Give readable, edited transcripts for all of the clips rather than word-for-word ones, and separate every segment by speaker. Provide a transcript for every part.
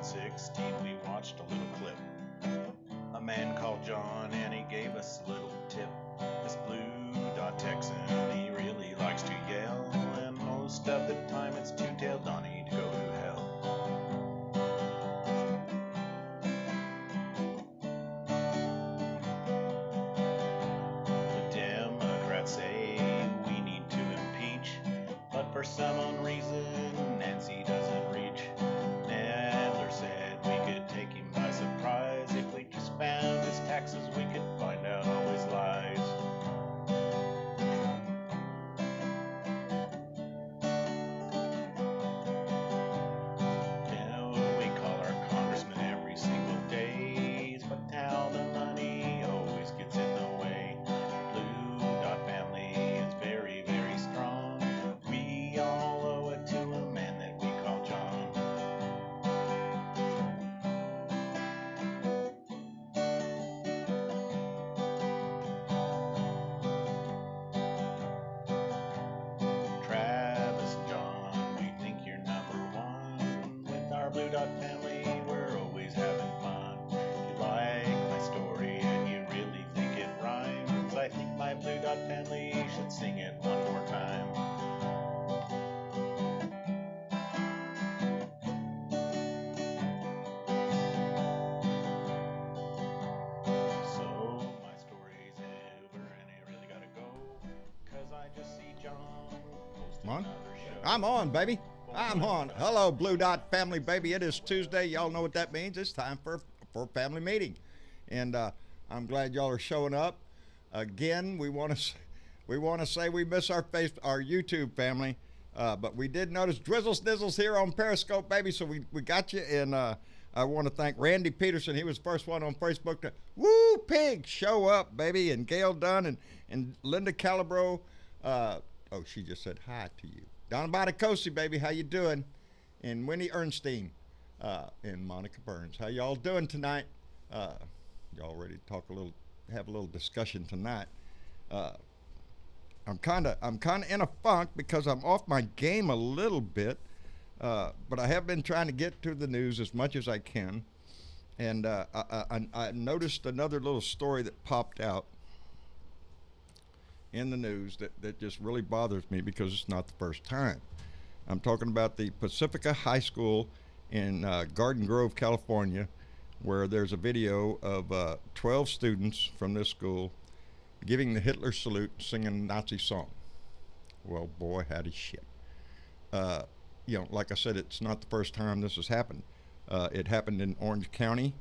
Speaker 1: 2016, we watched a little clip. A man called John, and he gave us a little tip. This blue dot Texan, he really likes to yell, and most of the time it's to tell Donnie to go to hell. The Democrats say we need to impeach, but for some unknown reason, Nancy doesn't reach. Nadler said we could take him by surprise. If we just found his taxes, we could find out all his lies. Now we call our congressman every single day, but now the money always gets in the way. Blue Dot family is very, very strong. We all owe it to a man that we call John. Travis and John, we think you're number one. With our Blue Dot family, we're always having fun. If you like my story and you really think it rhymes, I think my Blue Dot family should sing it one more time. So my story's over and I really gotta go, 'cause I just see John posting
Speaker 2: On?
Speaker 1: another show.
Speaker 2: I'm on, baby. I'm on. Hello, Blue Dot family, baby. It is Tuesday. Y'all know what that means. It's time for a family meeting, and I'm glad y'all are showing up. Again, we want to say we miss our YouTube family, but we did notice Drizzle Snizzles here on Periscope, baby. So we got you, and I want to thank Randy Peterson. He was the first one on Facebook to woo pig show up, baby, and Gail Dunn and Linda Calabro. Oh, she just said hi to you. Donna Baticosi, baby, how you doing? And Winnie Ernstein and Monica Burns. How y'all doing tonight? Y'all ready to have a little discussion tonight? I'm kind of in a funk because I'm off my game a little bit, but I have been trying to get to the news as much as I can, and I noticed another little story that popped out in the news that just really bothers me because it's not the first time. I'm talking about the Pacifica High School in Garden Grove, California, where there's a video of 12 students from this school giving the Hitler salute, singing a Nazi song. Well, boy, howdy shit. Like I said, it's not the first time this has happened. It happened in Orange County,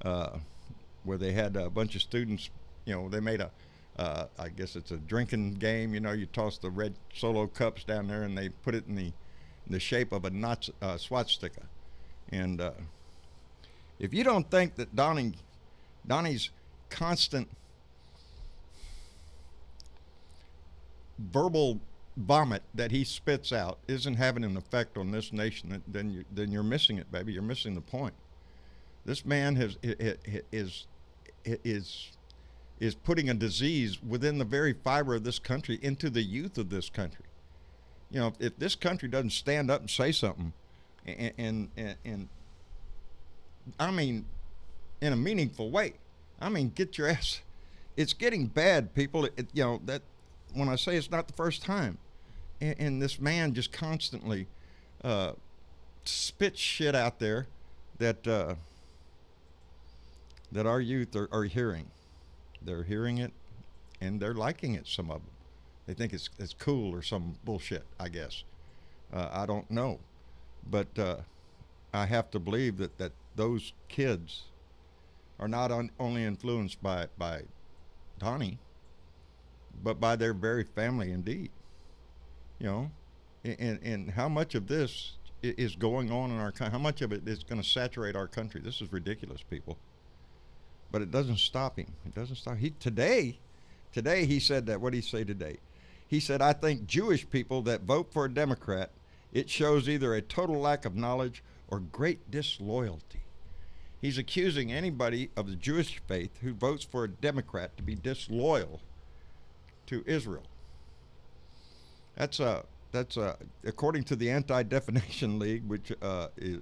Speaker 2: where they had a bunch of students. They made I guess it's a drinking game. You toss the red Solo cups down there, and they put it in the shape of a Nazi swastika. And if you don't think that Donnie's constant verbal vomit that he spits out isn't having an effect on this nation, then you're missing it, baby. You're missing the point. This man is putting a disease within the very fiber of this country into the youth of this country. If this country doesn't stand up and say something, and I mean, in a meaningful way, I mean, get your ass. It's getting bad, people. That when I say it's not the first time, and this man just constantly spits shit out there that our youth are hearing. They're hearing it, and they're liking it. Some of them, they think it's cool or some bullshit. I guess I don't know, but I have to believe that those kids are not only influenced by Donnie, but by their very family, indeed. And how much of this is going on in our country? How much of it is going to saturate our country? This is ridiculous, people. But it doesn't stop him. It doesn't stop. Today he said that. What did he say today? He said, I think Jewish people that vote for a Democrat, it shows either a total lack of knowledge or great disloyalty. He's accusing anybody of the Jewish faith who votes for a Democrat to be disloyal to Israel. That's that's according to the Anti-Defamation League, which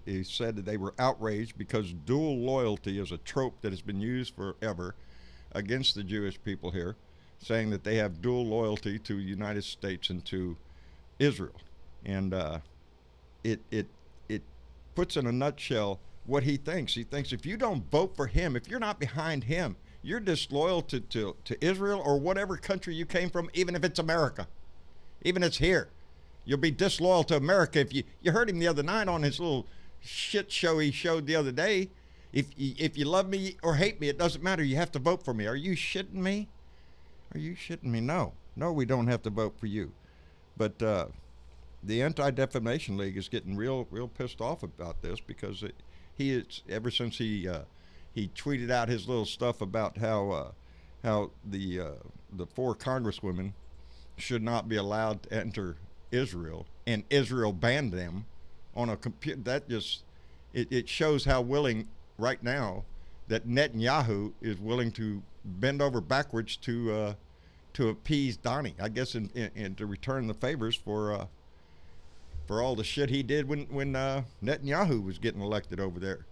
Speaker 2: is said that they were outraged because dual loyalty is a trope that has been used forever against the Jewish people here, saying that they have dual loyalty to the United States and to Israel. And it puts in a nutshell what he thinks. He thinks if you don't vote for him, if you're not behind him, you're disloyal to Israel or whatever country you came from, even if it's America, even if it's here. You'll be disloyal to America. If you heard him the other night on his little shit show he showed the other day. If you love me or hate me, it doesn't matter. You have to vote for me. Are you shitting me? Are you shitting me? No, we don't have to vote for you. But the Anti-Defamation League is getting real pissed off about this because he is, ever since he tweeted out his little stuff about how the 4 congresswomen should not be allowed to enter Israel, and Israel banned them on a computer. That just it shows how willing right now that Netanyahu is willing to bend over backwards to appease Donnie, I guess, and to return the favors for all the shit he did when Netanyahu was getting elected over there.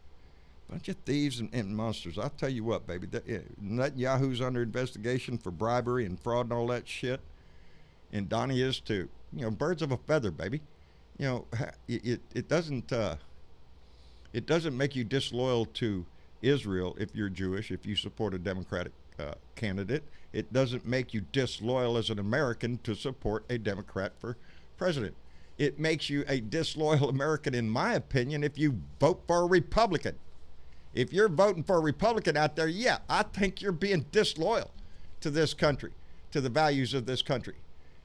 Speaker 2: Bunch of thieves and monsters. I'll tell you what, baby. Netanyahu's under investigation for bribery and fraud and all that shit, and Donnie is too. You know, birds of a feather, baby. You know, it doesn't make you disloyal to Israel if you're Jewish, if you support a Democratic candidate. It doesn't make you disloyal as an American to support a Democrat for president. It makes you a disloyal American, in my opinion, if you vote for a Republican. If you're voting for a Republican out there, yeah, I think you're being disloyal to this country, to the values of this country.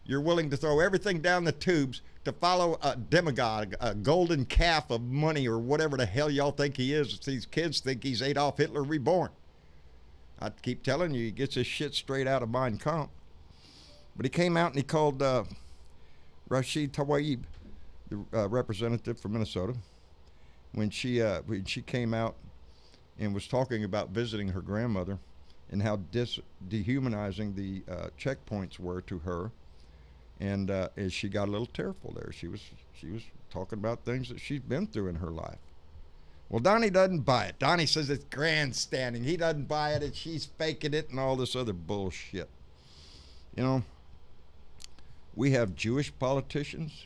Speaker 2: You're willing to throw everything down the tubes to follow a demagogue, a golden calf of money, or whatever the hell y'all think he is. These kids think he's Adolf Hitler reborn. I keep telling you, he gets his shit straight out of Mein Kampf. But he came out and he called Rashid Tlaib, the representative from Minnesota, when she came out and was talking about visiting her grandmother and how dehumanizing the checkpoints were to her. And as she got a little tearful there, she was talking about things that she's been through in her life. Well, Donnie doesn't buy it. Donnie says it's grandstanding. He doesn't buy it, and she's faking it and all this other bullshit. You know, we have Jewish politicians.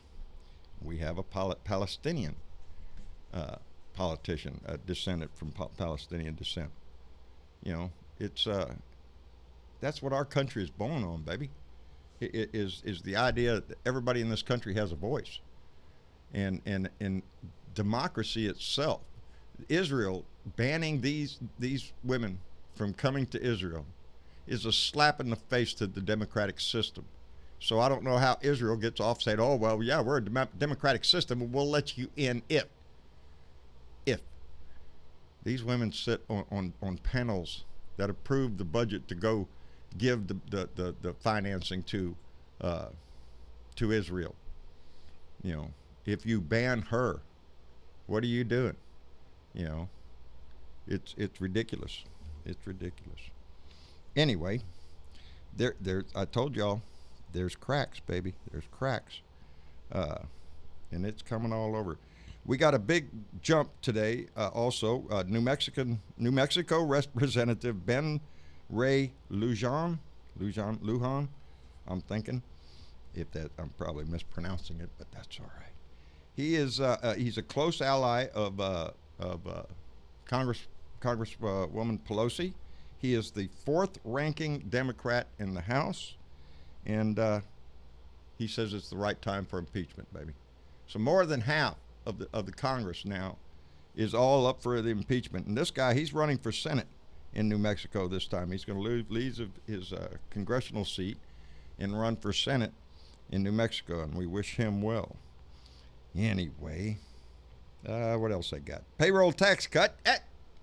Speaker 2: We have a Palestinian politician, descendant from Palestinian descent. You know, it's that's what our country is born on, baby. It is the idea that everybody in this country has a voice, and democracy itself. Israel banning these women from coming to Israel is a slap in the face to the democratic system. So I don't know how Israel gets off saying, "Oh well, yeah, we're a democratic system, and we'll let you in if these women sit on panels that approve the budget to go give the financing to Israel. You know, if you ban her, what are you doing? You know, it's ridiculous. It's ridiculous. Anyway, there I told y'all, there's cracks, baby. There's cracks, and it's coming all over. We got a big jump today. Also, New Mexico Representative Ben Ray Lujan. I'm thinking, I'm probably mispronouncing it, but that's all right. He is he's a close ally of Congresswoman Pelosi. He is the 4th ranking Democrat in the House, and he says it's the right time for impeachment, baby. So more than half of the Congress now is all up for the impeachment, and this guy, he's running for Senate in New Mexico this time. He's going to leave his congressional seat and run for Senate in New Mexico, and we wish him well. Anyway, what else I got? Payroll tax cut.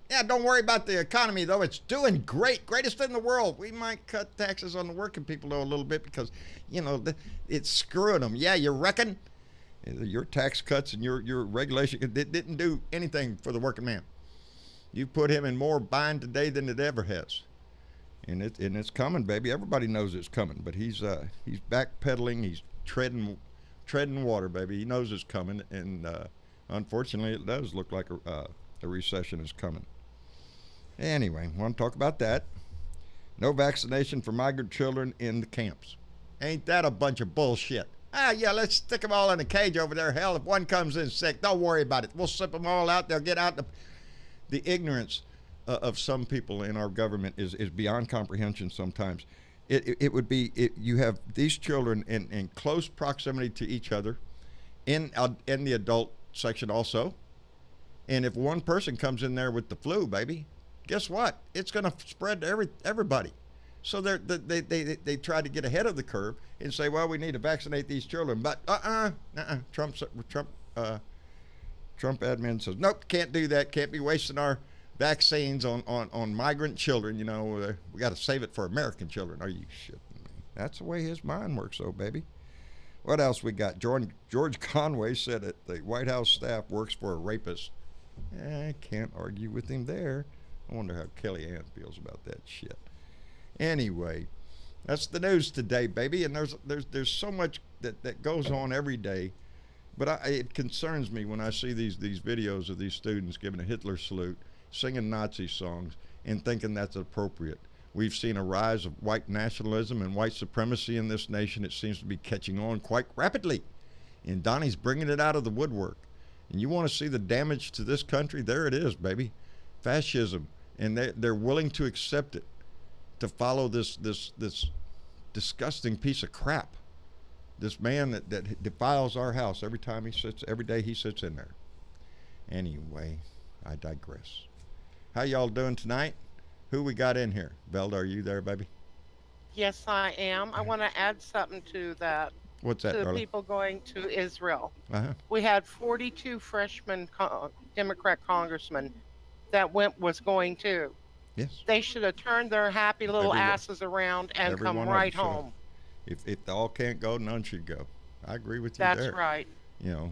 Speaker 2: Yeah, don't worry about the economy, though. It's doing great. Greatest in the world. We might cut taxes on the working people, though, a little bit because, you know, it's screwing them. Yeah, you reckon? Your tax cuts and your regulation didn't do anything for the working man. You put him in more bind today than it ever has, and it's coming, baby. Everybody knows it's coming, but he's backpedaling. He's treading treading water, baby. He knows it's coming, and unfortunately, it does look like a recession is coming. Anyway, want to talk about that. No vaccination for migrant children in the camps. Ain't that a bunch of bullshit? Yeah, let's stick them all in a cage over there. Hell, if one comes in sick, don't worry about it. We'll slip them all out. They'll get out. The ignorance of some people in our government is beyond comprehension sometimes. It would be, you have these children in close proximity to each other, in the adult section also. And if one person comes in there with the flu, baby, guess what? It's going to spread to everybody. So they try to get ahead of the curve and say, well, we need to vaccinate these children. But Trump admin says, nope, can't do that. Can't be wasting our vaccines on migrant children. You know, we got to save it for American children. Are you shitting me? That's the way his mind works, though, baby. What else we got? George Conway said that the White House staff works for a rapist. I can't argue with him there. I wonder how Kellyanne feels about that shit. Anyway, that's the news today, baby. And there's so much that goes on every day. But it concerns me when I see these videos of these students giving a Hitler salute, singing Nazi songs, and thinking that's appropriate. We've seen a rise of white nationalism and white supremacy in this nation. It seems to be catching on quite rapidly. And Donnie's bringing it out of the woodwork. And you want to see the damage to this country? There it is, baby. Fascism. And they're willing to accept it, to follow this disgusting piece of crap. This man that defiles our house every day he sits in there. Anyway, I digress. How y'all doing tonight? Who we got in here? Velda, are you there, baby?
Speaker 3: Yes, I am. I want to add something to that.
Speaker 2: What's that,
Speaker 3: to the
Speaker 2: darling?
Speaker 3: people going to Israel.
Speaker 2: Uh-huh.
Speaker 3: We had 42 freshman Democrat congressmen that was going to.
Speaker 2: Yes.
Speaker 3: They should have turned their happy little asses around and come right home.
Speaker 2: If they all can't go, none should go. I agree with you there.
Speaker 3: That's right.
Speaker 2: You know,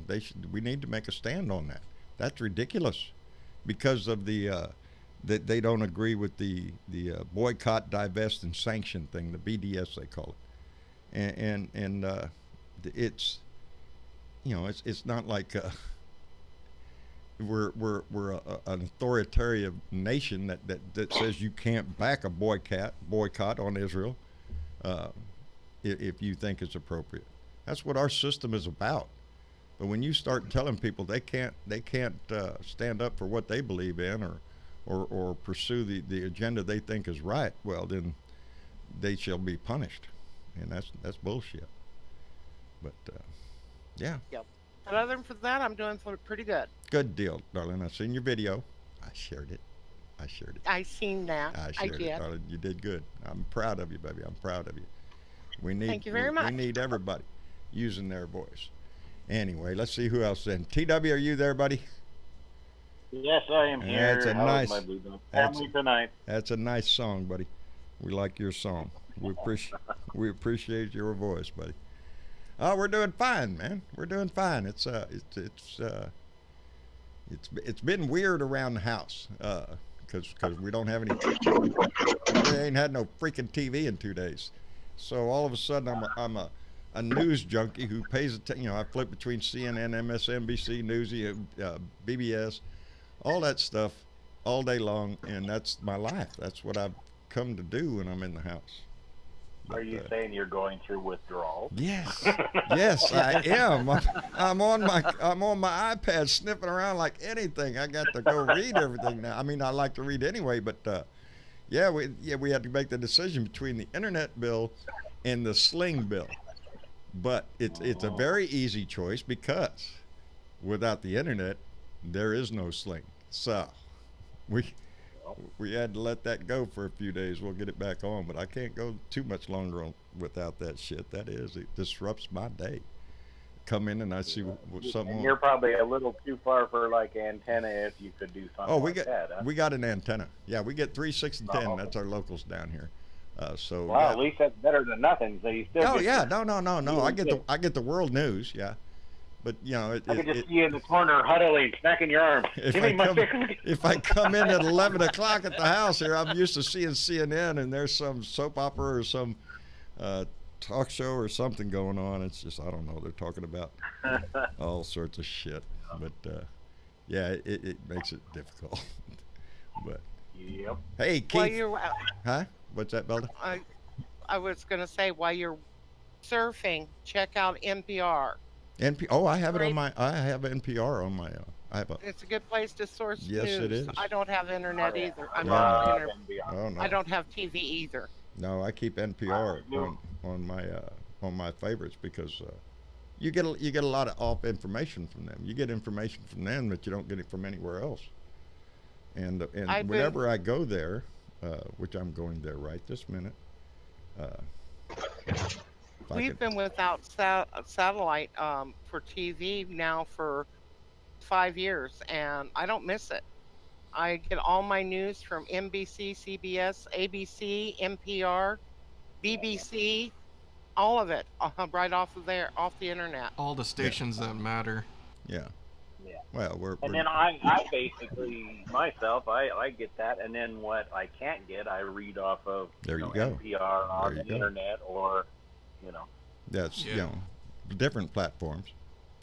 Speaker 2: we need to make a stand on that. That's ridiculous because of that they don't agree with the boycott, divest, and sanction thing, the BDS they call it. And it's, you know, it's not like we're an authoritarian nation that says you can't back a boycott on Israel if you think it's appropriate. That's what our system is about. But when you start telling people they can't stand up for what they believe in or pursue the agenda they think is right, well then they shall be punished, and that's bullshit. But yeah.
Speaker 3: Yep. And other than that, I'm doing pretty good.
Speaker 2: Good deal, darling. I seen your video. I shared it.
Speaker 3: I seen that.
Speaker 2: I did. Darling. You did good. I'm proud of you, baby. I'm proud of you.
Speaker 3: Thank you very much.
Speaker 2: We need everybody using their voice. Anyway, let's see who else then. TW, are you there, buddy?
Speaker 4: Yes, I am here.
Speaker 2: That's a
Speaker 4: How
Speaker 2: nice
Speaker 4: is my Blue Dog family tonight.
Speaker 2: That's a nice song, buddy. We like your song. We appreciate your voice, buddy. Oh, we're doing fine, man. We're doing fine. It's been weird around the house because we don't have any. We ain't had no freaking TV in 2 days. So all of a sudden, I'm a news junkie who pays attention. You know, I flip between CNN, MSNBC, Newsy, BBS, all that stuff all day long, and that's my life. That's what I've come to do when I'm in the house. But,
Speaker 4: are you saying you're going through withdrawal?
Speaker 2: Yes, yes, I am. I'm on my iPad sniffing around like anything. I got to go read everything now. I mean, I like to read anyway, but we had to make the decision between the internet bill and the Sling bill. But it's a very easy choice because without the internet, there is no Sling. So we had to let that go for a few days. We'll get it back on, but I can't go too much longer without that shit. It disrupts my day. Come in and I see something.
Speaker 4: And you're probably a little too far for like antenna if you could do something like that. Huh?
Speaker 2: We got an antenna. Yeah, we get 3, 6, and 10. That's our locals down here. So
Speaker 4: well, at least that's better than nothing. So you still.
Speaker 2: Oh yeah, no. I get the world news. Yeah, but you know,
Speaker 4: I can just see you in the corner huddling, smacking your arm.
Speaker 2: If I come in at 11 o'clock at the house here, I'm used to seeing CNN, and there's some soap opera or some talk show or something going on. It's just, I don't know. They're talking about all sorts of shit. But yeah, it makes it difficult. But
Speaker 4: Yep.
Speaker 2: hey,
Speaker 3: While
Speaker 2: Keith.
Speaker 3: you're,
Speaker 2: Huh? What's that, Belda?
Speaker 3: I was going to say, while you're surfing, check out NPR.
Speaker 2: Oh, I have it on
Speaker 3: Great.
Speaker 2: my. I have NPR on my. I have a.
Speaker 3: It's a good place to source
Speaker 2: Yes,
Speaker 3: news.
Speaker 2: it is.
Speaker 3: I don't have internet either. I'm
Speaker 2: No,
Speaker 3: not
Speaker 2: no.
Speaker 3: inter-
Speaker 2: Oh no.
Speaker 3: I don't have TV either.
Speaker 2: No, I keep NPR on my favorites because you get a lot of off information from them. You get information from them that you don't get it from anywhere else. And whenever I go there, which I'm going there right this minute.
Speaker 3: We've been without satellite for TV now for 5 years, and I don't miss it. I get all my news from NBC, CBS, ABC, NPR, BBC, all of it right off of there, off the internet.
Speaker 5: All the stations that matter.
Speaker 2: Yeah.
Speaker 4: Yeah.
Speaker 2: Well,
Speaker 4: And then I basically myself I get that, and then what I can't get I read off of
Speaker 2: there you go.
Speaker 4: NPR on the internet, or
Speaker 2: that's different platforms.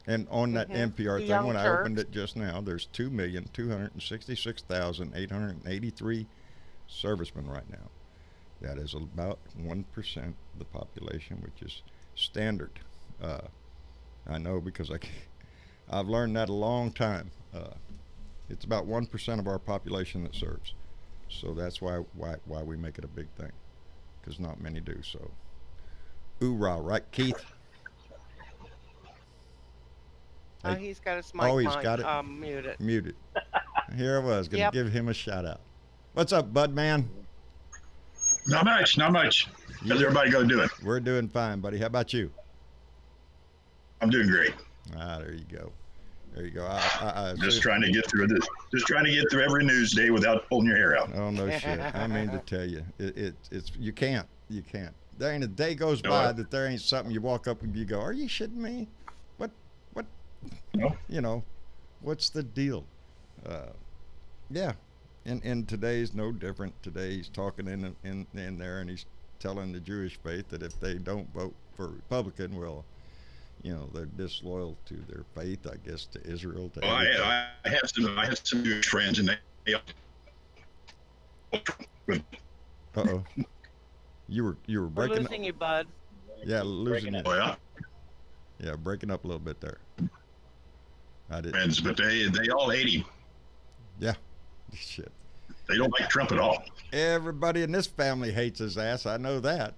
Speaker 2: And on that NPR thing, when I opened it just now, there's 2,266,883 servicemen right now. That is about 1% of the population, which is standard. I know because I've learned that a long time. It's about 1% of our population that serves. So that's why we make it a big thing, because not many do. So, hoorah, right, Keith?
Speaker 3: He's got his mic.
Speaker 2: He's got it
Speaker 3: muted.
Speaker 2: Muted. Here I was going to give him a shout out. What's up, bud man?
Speaker 6: Not much. How's everybody go doing?
Speaker 2: We're doing fine, buddy. How about you?
Speaker 6: I'm doing great.
Speaker 2: There you go.
Speaker 6: Just trying to get through this. Just trying to get through every news day without pulling your hair out.
Speaker 2: Oh no shit! I mean to tell you, it's you can't. There ain't a day goes by that there ain't something you walk up and you go, "Are you shitting me? What?
Speaker 6: No.
Speaker 2: What's the deal?" Yeah, and today's no different. Today he's talking in there, and he's telling the Jewish faith that if they don't vote for Republican, well, they're disloyal to their faith, I guess, to Israel.
Speaker 6: I have some Jewish friends, and they.
Speaker 2: Uh-oh. You were
Speaker 3: We're
Speaker 2: breaking
Speaker 3: losing you, bud.
Speaker 2: Yeah, losing you.
Speaker 6: Oh, yeah?
Speaker 2: Yeah, breaking up a little bit there. I did.
Speaker 6: Friends, but they all hate him.
Speaker 2: Yeah. Shit.
Speaker 6: They don't like Trump at all.
Speaker 2: Everybody in this family hates his ass. I know that.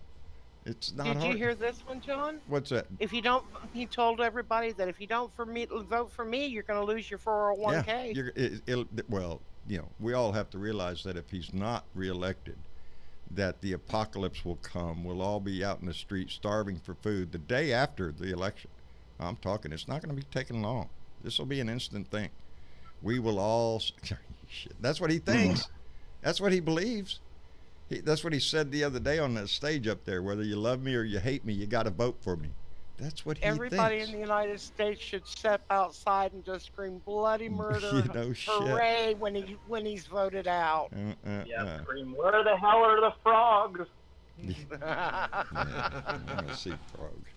Speaker 2: It's not hard.
Speaker 3: Did you hear this one, John?
Speaker 2: What's that?
Speaker 3: If you don't, he told everybody that if you don't vote for me, you're going to lose your 401k.
Speaker 2: Yeah. Well, we all have to realize that if he's not reelected, that the apocalypse will come. We'll all be out in the street starving for food the day after the election. I'm talking, it's not going to be taking long. This will be an instant thing. We will all, shit, that's what he thinks. That's what he believes. That's what he said the other day on the stage up there. Whether you love me or you hate me, you got to vote for me. That's what he
Speaker 3: Everybody
Speaker 2: thinks.
Speaker 3: in the United States should step outside and just scream bloody murder, hooray, when he's voted out.
Speaker 4: Scream, where the hell are the frogs?
Speaker 2: I want to see frogs.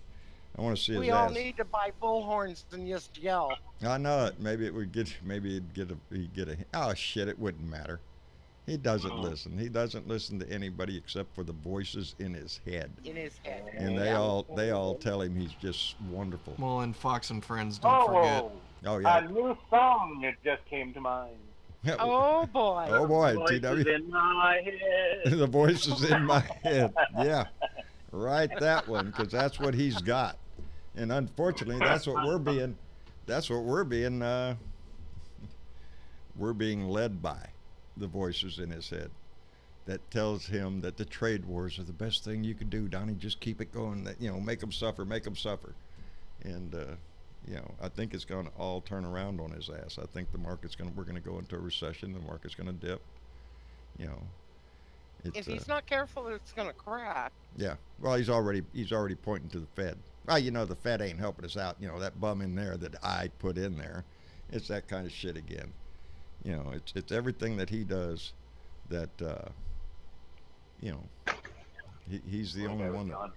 Speaker 2: I want to see his
Speaker 3: We all
Speaker 2: ass.
Speaker 3: need to buy bullhorns and just yell.
Speaker 2: I know it. Maybe it would get. Maybe he'd get a. Oh shit! It wouldn't matter. He doesn't listen. He doesn't listen to anybody except for the voices in his head. And they all tell him he's just wonderful.
Speaker 5: Well, and Fox and Friends, don't forget.
Speaker 2: Oh yeah.
Speaker 4: A new song that just came to mind.
Speaker 3: Oh boy.
Speaker 2: Oh boy.
Speaker 4: Voices
Speaker 2: TW.
Speaker 4: in my head.
Speaker 2: The voices in my head. Yeah. Write that one, because that's what he's got. And unfortunately, that's what we're being. We're being led by. The voices in his head that tells him that the trade wars are the best thing you can do, Donnie. Just keep it going. That make them suffer, and I think it's going to all turn around on his ass. I think we're going to go into a recession. The market's going to dip.
Speaker 3: If he's not careful, it's going to crash.
Speaker 2: Yeah. Well, he's already pointing to the Fed. Well, the Fed ain't helping us out. That bum in there that I put in there. It's that kind of shit again. It's everything that he does that, he's the only one that,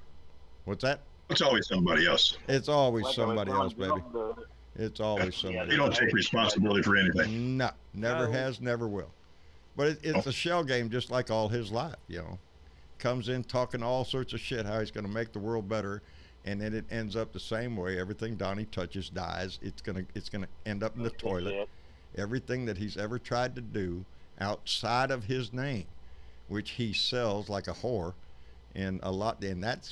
Speaker 2: What's that?
Speaker 6: It's always somebody else.
Speaker 2: It's always
Speaker 4: Like
Speaker 2: somebody else, baby.
Speaker 4: The,
Speaker 2: It's always somebody
Speaker 6: You
Speaker 2: else.
Speaker 6: don't take responsibility for anything.
Speaker 2: No, never
Speaker 3: No.
Speaker 2: has, never will. But it's
Speaker 6: Oh.
Speaker 2: a shell game, just like all his life. Comes in talking all sorts of shit, how he's going to make the world better, and then it ends up the same way. Everything Donnie touches dies. It's gonna end up in the toilet. Everything that he's ever tried to do outside of his name, which he sells like a whore, and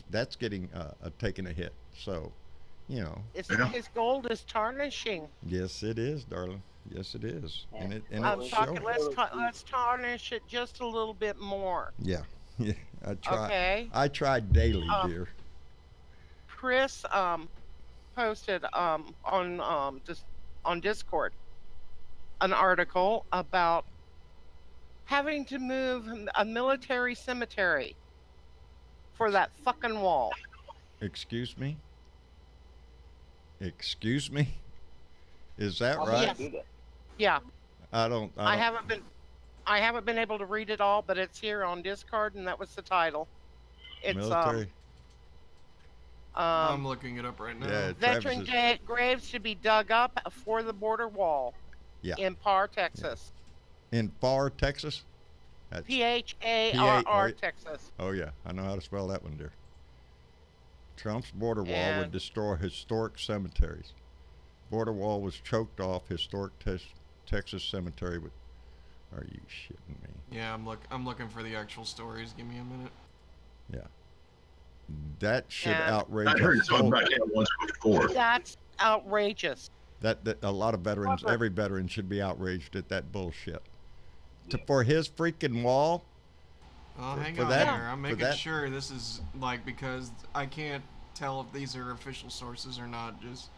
Speaker 2: that's getting taking a hit. So,
Speaker 3: His gold is tarnishing.
Speaker 2: yes, it is, darling. Yes, it is, and it's
Speaker 3: Talking,
Speaker 2: showing.
Speaker 3: let's tarnish it just a little bit more.
Speaker 2: Yeah, yeah. I try.
Speaker 3: Okay.
Speaker 2: I try daily, dear.
Speaker 3: Chris posted on Discord an article about having to move a military cemetery for that fucking wall.
Speaker 2: Excuse me. Excuse me. Is that right?
Speaker 3: Yes. Yeah.
Speaker 2: I don't.
Speaker 3: I haven't been able to read it all, but it's here on Discord, and that was the title. It's
Speaker 2: military.
Speaker 5: I'm looking it up right now.
Speaker 2: Yeah,
Speaker 3: veteran graves should be dug up for the border wall.
Speaker 2: Yeah.
Speaker 3: In Parr, Texas.
Speaker 2: In Parr, Texas. That's,
Speaker 3: Parr, Texas.
Speaker 2: oh yeah, I know how to spell that one, dear. Trump's border wall would destroy historic cemeteries. Border wall was choked off historic Texas cemetery. But are you shitting me?
Speaker 5: Yeah, I'm looking for the actual stories. Give me a minute.
Speaker 2: Yeah. That should outrage.
Speaker 6: I heard something about that once before.
Speaker 3: That's outrageous.
Speaker 2: That a lot of veterans, every veteran should be outraged at that bullshit. For his freaking wall.
Speaker 5: Oh, hang
Speaker 2: for
Speaker 5: on
Speaker 2: that-
Speaker 5: here. I'm
Speaker 2: for
Speaker 5: making
Speaker 2: that-
Speaker 5: sure this is because I can't tell if these are official sources or not. Just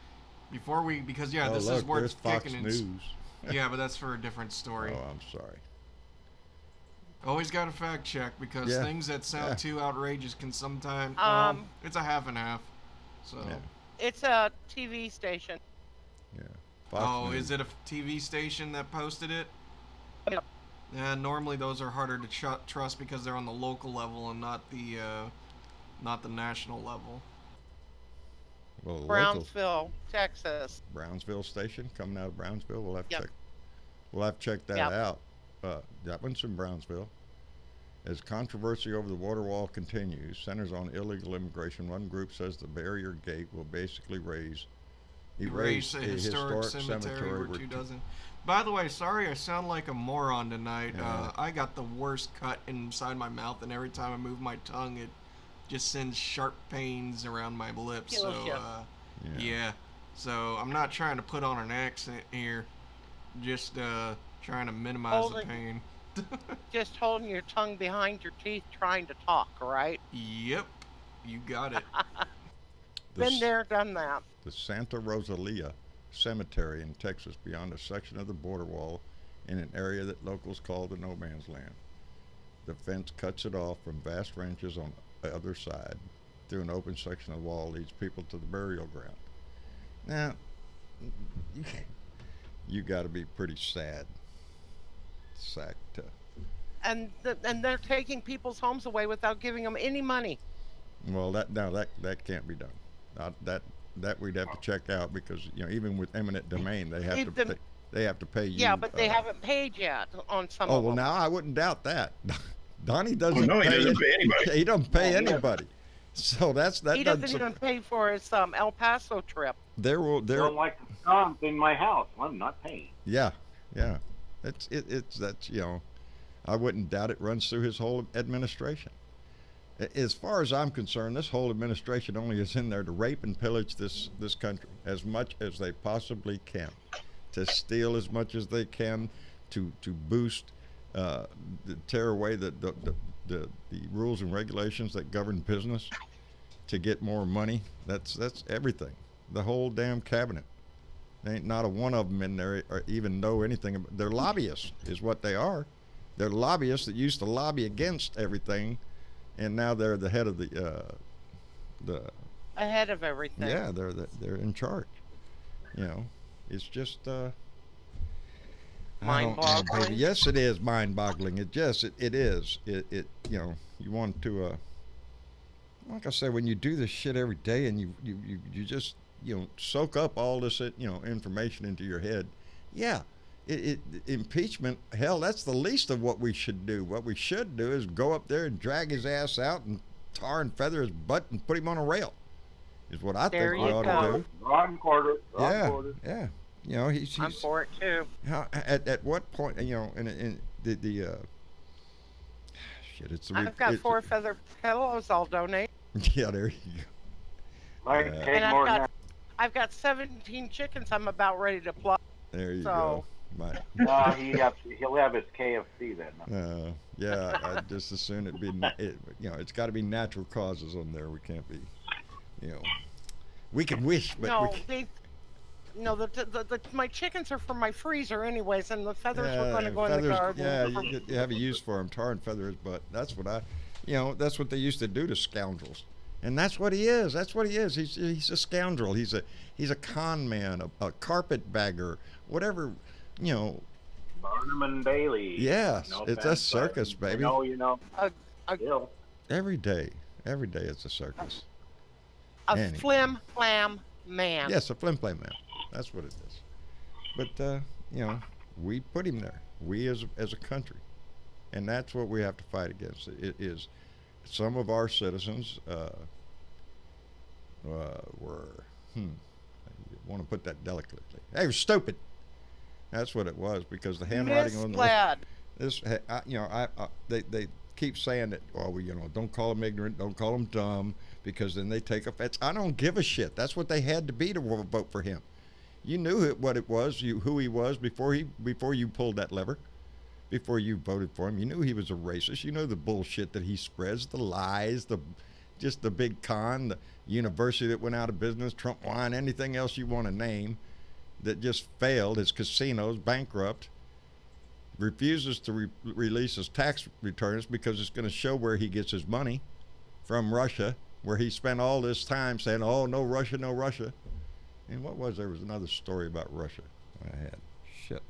Speaker 5: before because
Speaker 2: oh,
Speaker 5: this
Speaker 2: look,
Speaker 5: is worth
Speaker 2: there's Fox
Speaker 5: kicking.
Speaker 2: News.
Speaker 5: Yeah, but that's for a different story.
Speaker 2: Oh, I'm sorry.
Speaker 5: Always got to fact check because things that sound too outrageous can sometimes. It's a half and half. So.
Speaker 2: Yeah.
Speaker 3: It's a TV station.
Speaker 2: Yeah. Fox News.
Speaker 5: Is it a TV station that posted it?
Speaker 3: Yep.
Speaker 5: Yeah, normally those are harder to trust because they're on the local level and not the national level.
Speaker 2: Well,
Speaker 3: Brownsville, Texas.
Speaker 2: Brownsville station coming out of Brownsville. We'll have to
Speaker 3: Yep.
Speaker 2: check. We'll have to check that
Speaker 3: Yep.
Speaker 2: out. That one's from Brownsville. As controversy over the border wall continues, centers on illegal immigration, one group says the barrier gate will basically erase a historic cemetery
Speaker 5: where 2 dozen. By the way, sorry I sound like a moron tonight. I got the worst cut inside my mouth, and every time I move my tongue, it just sends sharp pains around my lips. Yeah. So I'm not trying to put on an accent here, just trying to minimize the pain.
Speaker 3: Just holding your tongue behind your teeth, trying to talk, right?
Speaker 5: Yep, you got it.
Speaker 3: Been there, done that.
Speaker 2: The Santa Rosalia Cemetery in Texas, beyond a section of the border wall in an area that locals call the no man's land. The fence cuts it off from vast ranches on the other side. Through an open section of the wall leads people to the burial ground. Now, you got to be pretty sad.
Speaker 3: And they're taking people's homes away without giving them any money.
Speaker 2: Well, that can't be done. That we'd have to check out because even with eminent domain, they have to pay you.
Speaker 3: Yeah, but they haven't paid yet on some.
Speaker 2: Oh
Speaker 3: of
Speaker 2: well,
Speaker 3: them.
Speaker 2: now I wouldn't doubt that. Donnie doesn't.
Speaker 6: No, he
Speaker 2: pay
Speaker 6: doesn't pay anybody.
Speaker 2: He doesn't pay anybody. So that
Speaker 3: He doesn't even pay for his El Paso trip.
Speaker 4: Don't like the skunk in my house. I'm not paying.
Speaker 2: Yeah. That's I wouldn't doubt it runs through his whole administration. As far as I'm concerned, this whole administration only is in there to rape and pillage this country as much as they possibly can, to steal as much as they can, to boost, tear away the rules and regulations that govern business, to get more money. That's everything. The whole damn cabinet. There ain't not a one of them in there or even know anything about. They're lobbyists, is what they are. They're lobbyists that used to lobby against everything, and now they're the head of the
Speaker 3: Ahead of everything.
Speaker 2: Yeah, they're in charge. It's just
Speaker 3: mind-boggling.
Speaker 2: Yes, it is mind-boggling. It is. You want to. like I said, when you do this shit every day and you just, soak up all this, information into your head, yeah, impeachment, hell, that's the least of what we should do. What we should do is go up there and drag his ass out and tar and feather his butt and put him on a rail, is what I think we ought to do.
Speaker 4: Ron Carter.
Speaker 2: Yeah. He's
Speaker 3: I'm for it too.
Speaker 2: At what point, and the shit,
Speaker 3: I've got 4 feather pillows I'll donate.
Speaker 2: Yeah, there you go.
Speaker 3: And I've got 17 chickens I'm about ready to pluck.
Speaker 2: There you go.
Speaker 4: He'll have his KFC then.
Speaker 2: Yeah, I'd just as soon it's got to be natural causes on there. We can't be, we can wish, but my chickens are for my freezer anyways, and the feathers were going to go in the garden. Yeah, you have a use for them, tar and feathers, but that's what that's what they used to do to scoundrels. And that's what he is. That's what he is. He's a scoundrel. He's a con man, a carpetbagger, whatever,
Speaker 4: Barnum and Bailey.
Speaker 2: Yes, it's a circus, baby. Every day it's a circus.
Speaker 3: Flim flam man.
Speaker 2: Yes, a flim flam man. That's what it is. But we put him there. We as a country, and that's what we have to fight against. It is. Some of our citizens were, I want to put that delicately. They were stupid. That's what it was, because the handwriting on this, they keep saying that, don't call them ignorant, don't call them dumb, because then they take offense. I don't give a shit. That's what they had to be to vote for him. You knew what it was, who he was before you pulled that lever. Before you voted for him, you knew he was a racist. You know the bullshit that he spreads, the lies, just the big con, the university that went out of business, Trump wine, anything else you want to name that just failed, his casinos, bankrupt, refuses to release his tax returns because it's going to show where he gets his money from Russia, where he spent all this time saying, oh, no Russia, no Russia. And there was another story about Russia I had. Shit.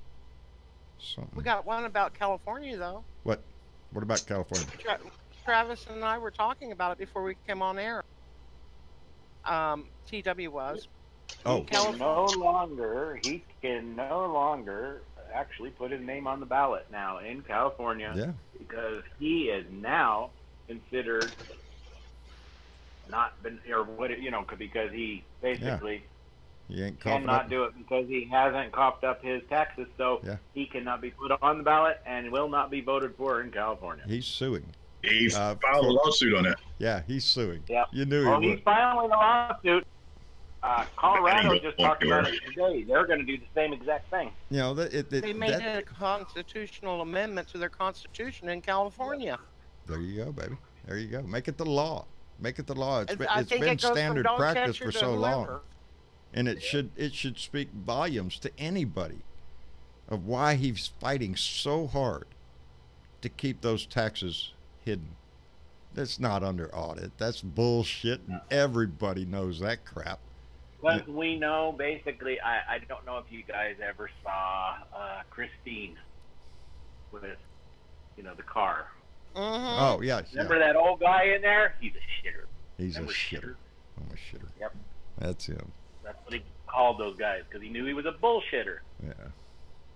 Speaker 2: Something.
Speaker 3: We got one about California, though.
Speaker 2: What about California?
Speaker 3: Travis and I were talking about it before we came on air. TW was.
Speaker 2: Oh.
Speaker 4: He can no longer actually put his name on the ballot now in California.
Speaker 2: Yeah.
Speaker 4: Because he is now considered because he basically.
Speaker 2: Yeah. He ain't
Speaker 4: cannot do it because he hasn't coughed up his taxes, so he cannot be put on the ballot and will not be voted for in California.
Speaker 2: He's suing.
Speaker 6: He filed a lawsuit on it.
Speaker 2: Yeah, he's suing.
Speaker 4: Yeah.
Speaker 2: You knew he would.
Speaker 4: He's filing a lawsuit. Colorado just talked about it today. They're going to do the same exact thing.
Speaker 3: They made a constitutional amendment to their constitution in California.
Speaker 2: There you go, baby. There you go. Make it the law. Make it the law. It's been standard practice for so long. And it should speak volumes to anybody of why he's fighting so hard to keep those taxes hidden. That's not under audit. That's bullshit, and everybody knows that crap.
Speaker 4: But we know, basically, I don't know if you guys ever saw Christine with, the car.
Speaker 3: Mm-hmm.
Speaker 2: Oh, yeah.
Speaker 4: Remember that old guy in there? He's a shitter.
Speaker 2: He's a shitter. I'm a shitter.
Speaker 4: Yep.
Speaker 2: That's him.
Speaker 4: That's what he called those guys, because he knew he was a bullshitter.
Speaker 2: Yeah.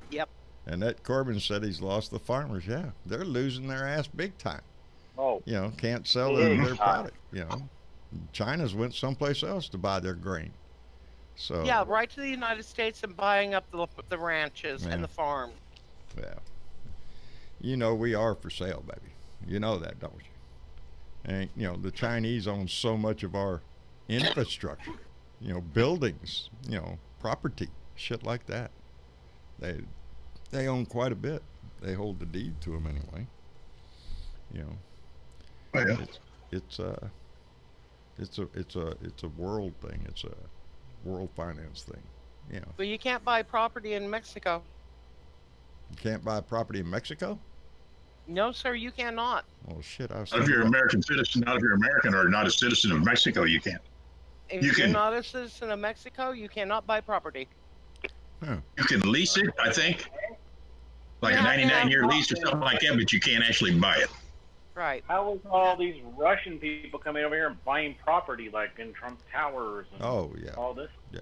Speaker 3: Yep.
Speaker 2: And that Corbin said he's lost the farmers. Yeah. They're losing their ass big time.
Speaker 4: Oh.
Speaker 2: Can't sell their product. China's went someplace else to buy their grain. So.
Speaker 3: Yeah, right to the United States and buying up the ranches and the farms.
Speaker 2: Yeah. We are for sale, baby. You know that, don't you? And, the Chinese own so much of our infrastructure. Buildings, property, shit like that. They own quite a bit. They hold the deed to them anyway.
Speaker 6: Oh, yeah.
Speaker 2: It's a world thing. It's a world finance thing.
Speaker 3: But you can't buy property in Mexico.
Speaker 2: You can't buy property in Mexico?
Speaker 3: No, sir, you cannot.
Speaker 2: Oh shit!
Speaker 6: Not if you're an American citizen. Not if you're American or not a citizen of Mexico. You can't.
Speaker 3: If you're not a citizen of Mexico, you cannot buy property.
Speaker 2: Huh.
Speaker 6: You can lease it, I think, like a 99-year lease or something like that, but you can't actually buy it.
Speaker 3: Right.
Speaker 4: How is all these Russian people coming over here and buying property like in Trump Towers and all this?
Speaker 2: Yeah.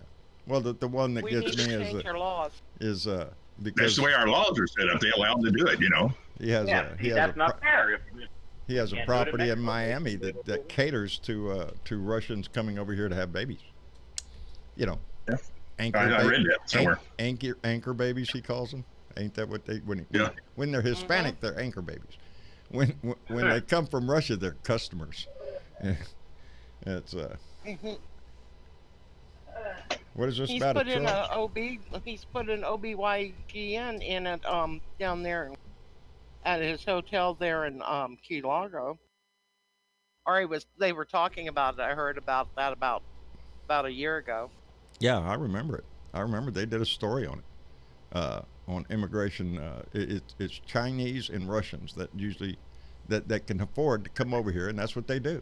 Speaker 2: Well, the one that
Speaker 3: We
Speaker 2: gets
Speaker 3: need
Speaker 2: me
Speaker 3: to change our laws.
Speaker 2: is
Speaker 6: That's
Speaker 2: because
Speaker 6: the way our laws are set up. They allow them to do it, you know.
Speaker 2: he has
Speaker 4: that's not fair.
Speaker 2: he has a
Speaker 4: Can't do it in
Speaker 2: property in
Speaker 4: Mexico.
Speaker 2: Miami that caters to Russians coming over here to have babies. You know,
Speaker 6: Yeah.
Speaker 2: anchor
Speaker 6: I read that somewhere.
Speaker 2: Anchor babies, he calls them. Ain't that what they when
Speaker 6: Yeah.
Speaker 2: when they're Hispanic, they're anchor babies. When they come from Russia, they're customers. It's what is this
Speaker 3: He's
Speaker 2: about?
Speaker 3: put
Speaker 2: A
Speaker 3: in
Speaker 2: Trump?
Speaker 3: He's put an OBYGN in it down there at his hotel there in Key Largo. Or they were talking about it. I heard about that about a year ago.
Speaker 2: Yeah, I remember it. I remember they did a story on it, on immigration. It's Chinese and Russians that usually that can afford to come over here, and that's what they do.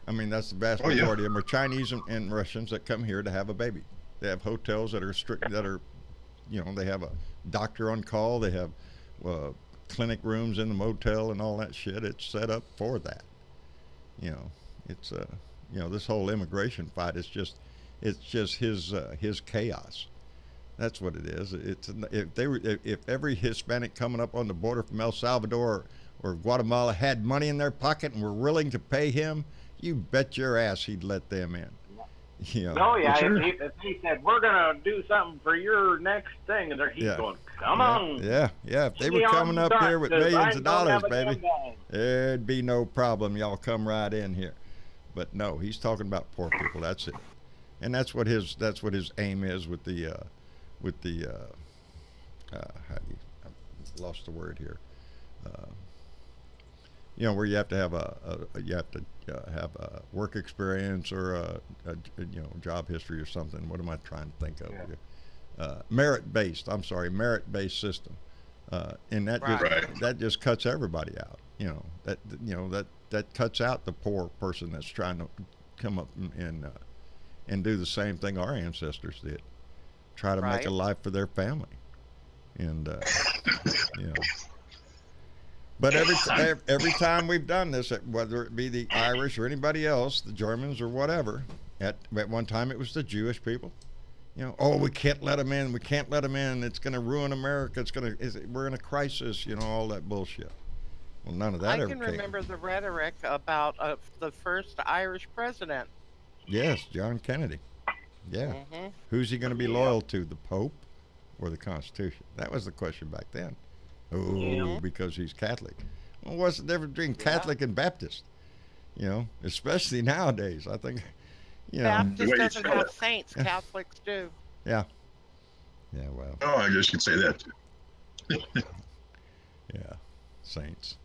Speaker 2: I mean, that's the vast majority of them are Chinese and Russians that come here to have a baby. They have hotels that are strict, that are, you know, they have a doctor on call. They have clinic rooms in the motel and all that shit. It's set up for that. You know, it's you know, this whole immigration fight is just his chaos. That's what it is. It's if every Hispanic coming up on the border from El Salvador or Guatemala had money in their pocket and were willing to pay him, you bet your ass he'd let them in. You know.
Speaker 4: Oh yeah,
Speaker 6: Sure.
Speaker 4: if he said we're gonna do something for your next thing, and he's going, come on.
Speaker 2: Yeah. If they were
Speaker 4: Be on
Speaker 2: coming up
Speaker 4: start,
Speaker 2: here with
Speaker 4: 'cause
Speaker 2: millions
Speaker 4: I
Speaker 2: of
Speaker 4: don't
Speaker 2: dollars,
Speaker 4: have a
Speaker 2: baby,
Speaker 4: gun down.
Speaker 2: there'd be no problem. Y'all come right in here. But no, he's talking about poor people. That's it, and that's what his aim is with the how do you, I lost the word here. You know, where you have to have have a work experience or a you know, job history or something. What am I trying to think of?
Speaker 4: Yeah.
Speaker 2: Merit-based. I'm sorry, merit-based system, and that just cuts everybody out. You know, that cuts out the poor person that's trying to come up and do the same thing our ancestors did, try to make a life for their family, and you know. But every time we've done this, whether it be the Irish or anybody else, the Germans or whatever, at one time it was the Jewish people. You know, oh, we can't let them in. We can't let them in. It's going to ruin America. We're in a crisis. You know, all that bullshit. Well, none of that ever came.
Speaker 3: I can remember the rhetoric about the first Irish president.
Speaker 2: Yes, John Kennedy. Yeah. Mm-hmm. Who's he going to be loyal to, the Pope or the Constitution? That was the question back then. Oh, because he's Catholic. Well, what's the difference between Catholic and Baptist? You know, especially nowadays. I think, you know.
Speaker 3: Baptist doesn't have saints. Catholics do.
Speaker 2: Yeah. Yeah, well.
Speaker 6: Oh, I guess you could say that too.
Speaker 2: Yeah, saints.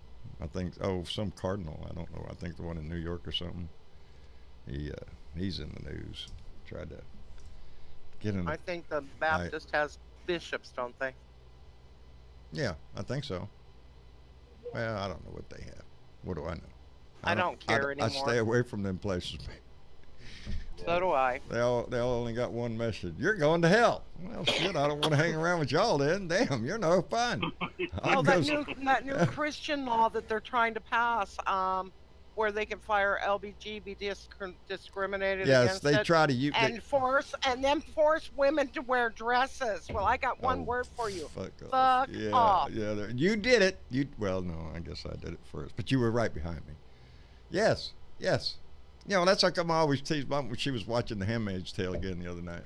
Speaker 2: I think, some cardinal. I don't know. I think the one in New York or something. He's in the news. Tried to get him.
Speaker 3: I think the Baptist has bishops, don't they?
Speaker 2: Yeah, I think so. Well, I don't know what they have. What do I know?
Speaker 3: I don't care anymore.
Speaker 2: I stay away from them places.
Speaker 3: So do I.
Speaker 2: They all only got one message. You're going to hell. Well, shit, I don't want to hang around with y'all then. Damn, you're no fun.
Speaker 3: That new Christian law that they're trying to pass, where they can fire LBG, be discriminated against.
Speaker 2: Yes, they try to use
Speaker 3: and force women to wear dresses. Well, I got one word for you. Fuck off.
Speaker 2: Yeah, you did it. Well, no, I guess I did it first, but you were right behind me. Yes. You know, that's like I'm always teased Mom when she was watching The Handmaid's Tale again the other night,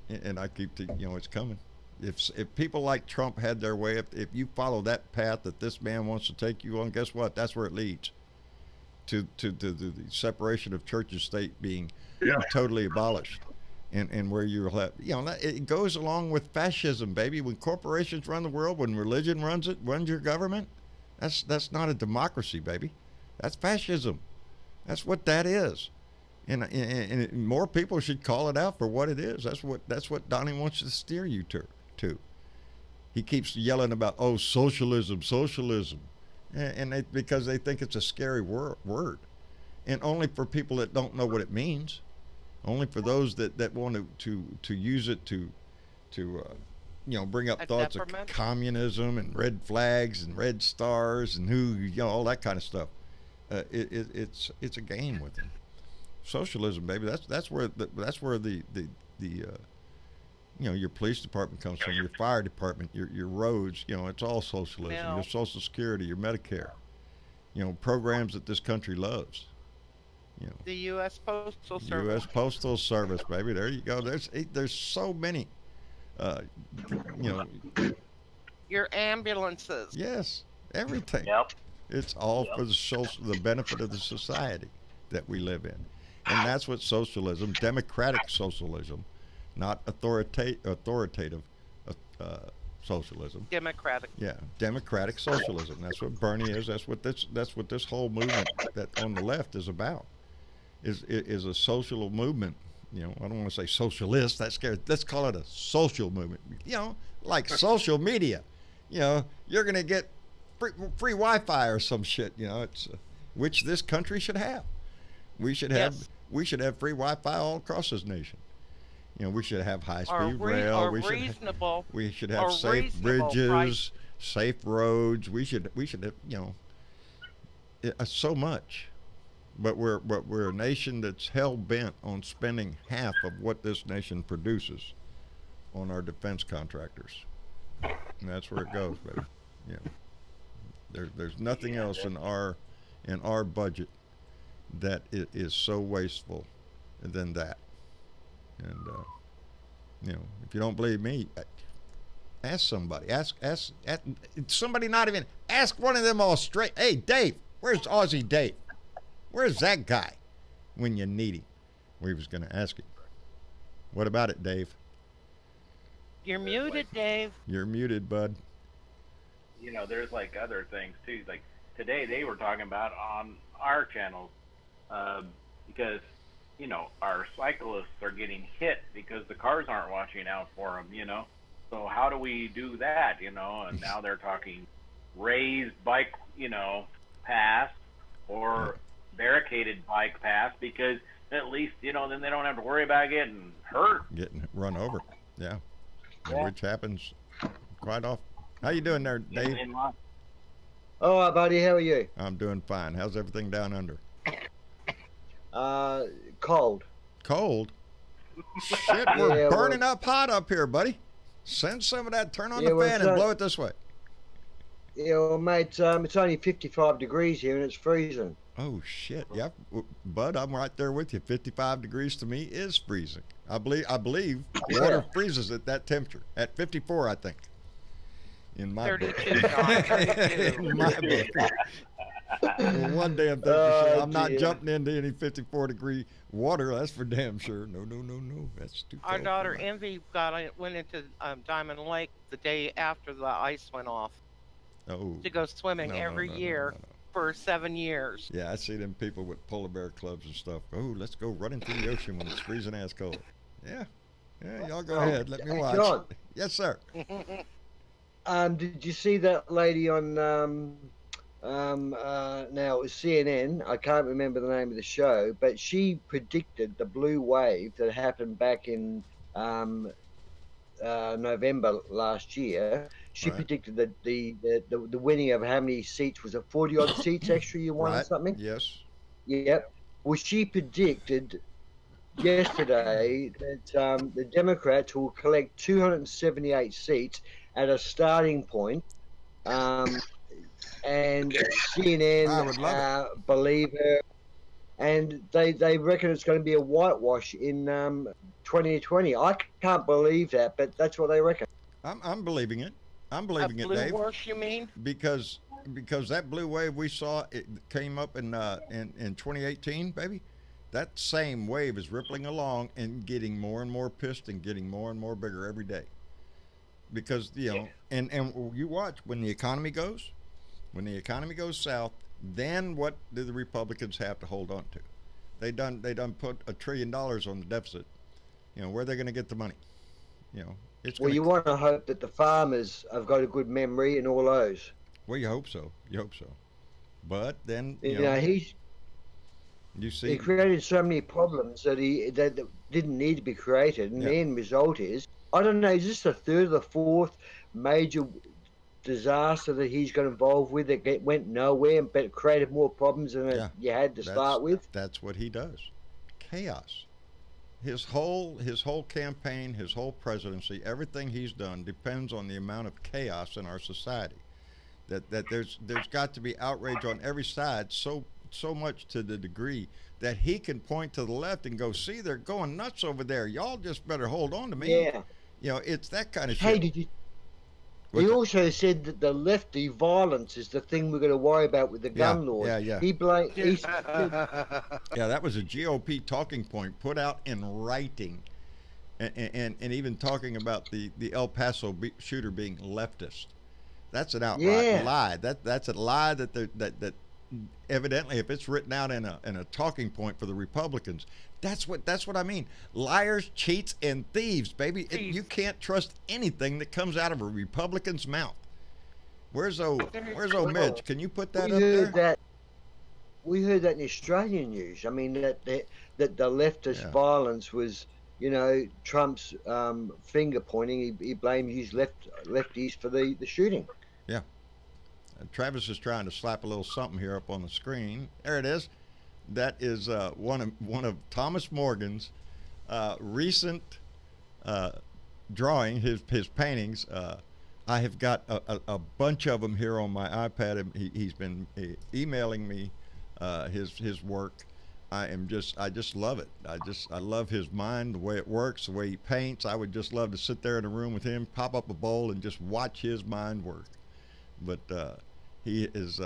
Speaker 2: and I keep it's coming. If people like Trump had their way, if you follow that path that this man wants to take you on, guess what? That's where it leads. To the separation of church and state being totally abolished, and where you'll have, it goes along with fascism, baby. When corporations run the world, when religion runs your government, that's not a democracy, baby. That's fascism. That's what that is, and more people should call it out for what it is. That's what Donnie wants to steer you to. He keeps yelling about socialism. And because they think it's a scary word, and only for people that don't know what it means, only for those that want to use it to bring up
Speaker 3: A
Speaker 2: thoughts
Speaker 3: detriment?
Speaker 2: of communism and red flags and red stars and all that kind of stuff. It's a game with them. Socialism, baby. That's where your police department comes from, your fire department, your roads. It's all socialism.
Speaker 3: Now-
Speaker 2: Your Social Security, your Medicare. Programs that this country loves.
Speaker 3: The U.S. Postal Service.
Speaker 2: U.S. Postal Service, baby. There you go. There's so many. You know,
Speaker 3: Your ambulances.
Speaker 2: yes, everything.
Speaker 4: Yep.
Speaker 2: It's all for the benefit of the society that we live in, and that's what socialism, democratic socialism, not authoritative socialism.
Speaker 3: Democratic.
Speaker 2: Yeah, democratic socialism. That's what Bernie is. That's what this whole movement that on the left is about. Is a social movement. I don't want to say socialist. That's scary. Let's call it a social movement. Like social media. You're gonna get free Wi-Fi or some shit. It's which this country should have. We should have
Speaker 3: Yes.
Speaker 2: free Wi-Fi all across this nation. We should have high-speed
Speaker 3: Or
Speaker 2: rail.
Speaker 3: reasonable.
Speaker 2: We should have
Speaker 3: or
Speaker 2: safe
Speaker 3: reasonable
Speaker 2: bridges,
Speaker 3: price.
Speaker 2: safe roads. We should have, so much. But we're a nation that's hell bent on spending half of what this nation produces on our defense contractors, and that's where it goes, baby. There's nothing else in our budget that is so wasteful than that. And if you don't believe me, ask somebody. Ask somebody. Not even ask one of them all straight. Hey, Dave, where's Aussie Dave? Where's that guy when you need him? We was going to ask him. What about it, Dave?
Speaker 3: You're muted, Dave.
Speaker 2: You're muted, bud.
Speaker 4: There's like other things too. Like today, they were talking about on our channel because our cyclists are getting hit because the cars aren't watching out for them. So how do we do that? And now they're talking raised bike, path or barricaded bike path because at least then they don't have to worry about getting hurt.
Speaker 2: Getting run over. Yeah. Which happens quite often. How you doing there, Dave?
Speaker 7: All right, buddy. How are you?
Speaker 2: I'm doing fine. How's everything down under?
Speaker 7: Cold.
Speaker 2: Cold? Shit, we're burning up hot up here, buddy. Send some of that. Turn on the fan and blow it this way.
Speaker 7: Yeah, well, mate, it's only 55 degrees here and it's freezing.
Speaker 2: Oh, shit. Yep. Bud, I'm right there with you. 55 degrees to me is freezing. I believe water freezes at that temperature. At 54, I think. In my book.
Speaker 3: 32, John, 32.
Speaker 2: In my book. Well, one day I'm thinking, I'm not jumping into any 54-degree water. That's for damn sure. No. That's too cold.
Speaker 3: Our daughter Envy went into Diamond Lake the day after the ice went off to go swimming every year for 7 years.
Speaker 2: Yeah, I see them people with polar bear clubs and stuff. Oh, let's go running through the ocean when it's freezing ass cold. Yeah, y'all go ahead. Let me watch.
Speaker 7: John.
Speaker 2: Yes, sir.
Speaker 7: Did you see that lady on now it was CNN, I can't remember the name of the show, but she predicted the blue wave that happened back in November last year. She predicted that the winning of how many seats was it, 40 odd seats extra you won or something?
Speaker 2: Yes.
Speaker 7: Yep. Well, she predicted yesterday that the Democrats will collect 278 seats at a starting point. And CNN believe her, and they reckon it's going to be a whitewash in 2020. I can't believe that, but that's what they reckon.
Speaker 2: I'm believing it. I'm believing it, Dave.
Speaker 3: Blue wash, you mean?
Speaker 2: Because that blue wave we saw, it came up in 2018, baby. That same wave is rippling along and getting more and more pissed and getting more and more bigger every day. Because and you watch when the economy goes south, then what do the Republicans have to hold on to? They done put $1 trillion on the deficit. Where are they going to get the money?
Speaker 7: Well, you want to hope that the farmers have got a good memory and all those.
Speaker 2: Well, you hope so. But then
Speaker 7: he created so many problems that didn't need to be created, and the end result is I don't know, is this the third or the fourth major disaster that he's got involved with that went nowhere but created more problems than you had to start with?
Speaker 2: That's what he does. Chaos. His whole campaign, his whole presidency, everything he's done depends on the amount of chaos in our society. That there's got to be outrage on every side, so much to the degree that he can point to the left and go, see, they're going nuts over there. Y'all just better hold on to me.
Speaker 7: Yeah.
Speaker 2: You know, it's that kind of
Speaker 7: Hey,
Speaker 2: shit.
Speaker 7: did you? He also said that the lefty violence is the thing we're going to worry about with the gun laws.
Speaker 2: Yeah.
Speaker 7: He blamed.
Speaker 2: Yeah, that was a GOP talking point put out in writing, and even talking about the El Paso shooter being leftist. That's an outright lie. That's a lie that evidently, if it's written out in a talking point for the Republicans, that's what I mean. Liars, cheats, and thieves, baby. You can't trust anything that comes out of a Republican's mouth. Where's old Midge? Can you put that up there?
Speaker 7: We heard that in Australian news. I mean, that the leftist violence was, Trump's finger pointing. He blamed lefties for the shooting.
Speaker 2: Yeah. Travis is trying to slap a little something here up on the screen. There it is. That is one of Thomas Morgan's recent drawing, his paintings. I have got a bunch of them here on my iPad. He's been emailing me his work. I just love it. I love his mind, the way it works, the way he paints. I would just love to sit there in a room with him, pop up a bowl, and just watch his mind work. But he is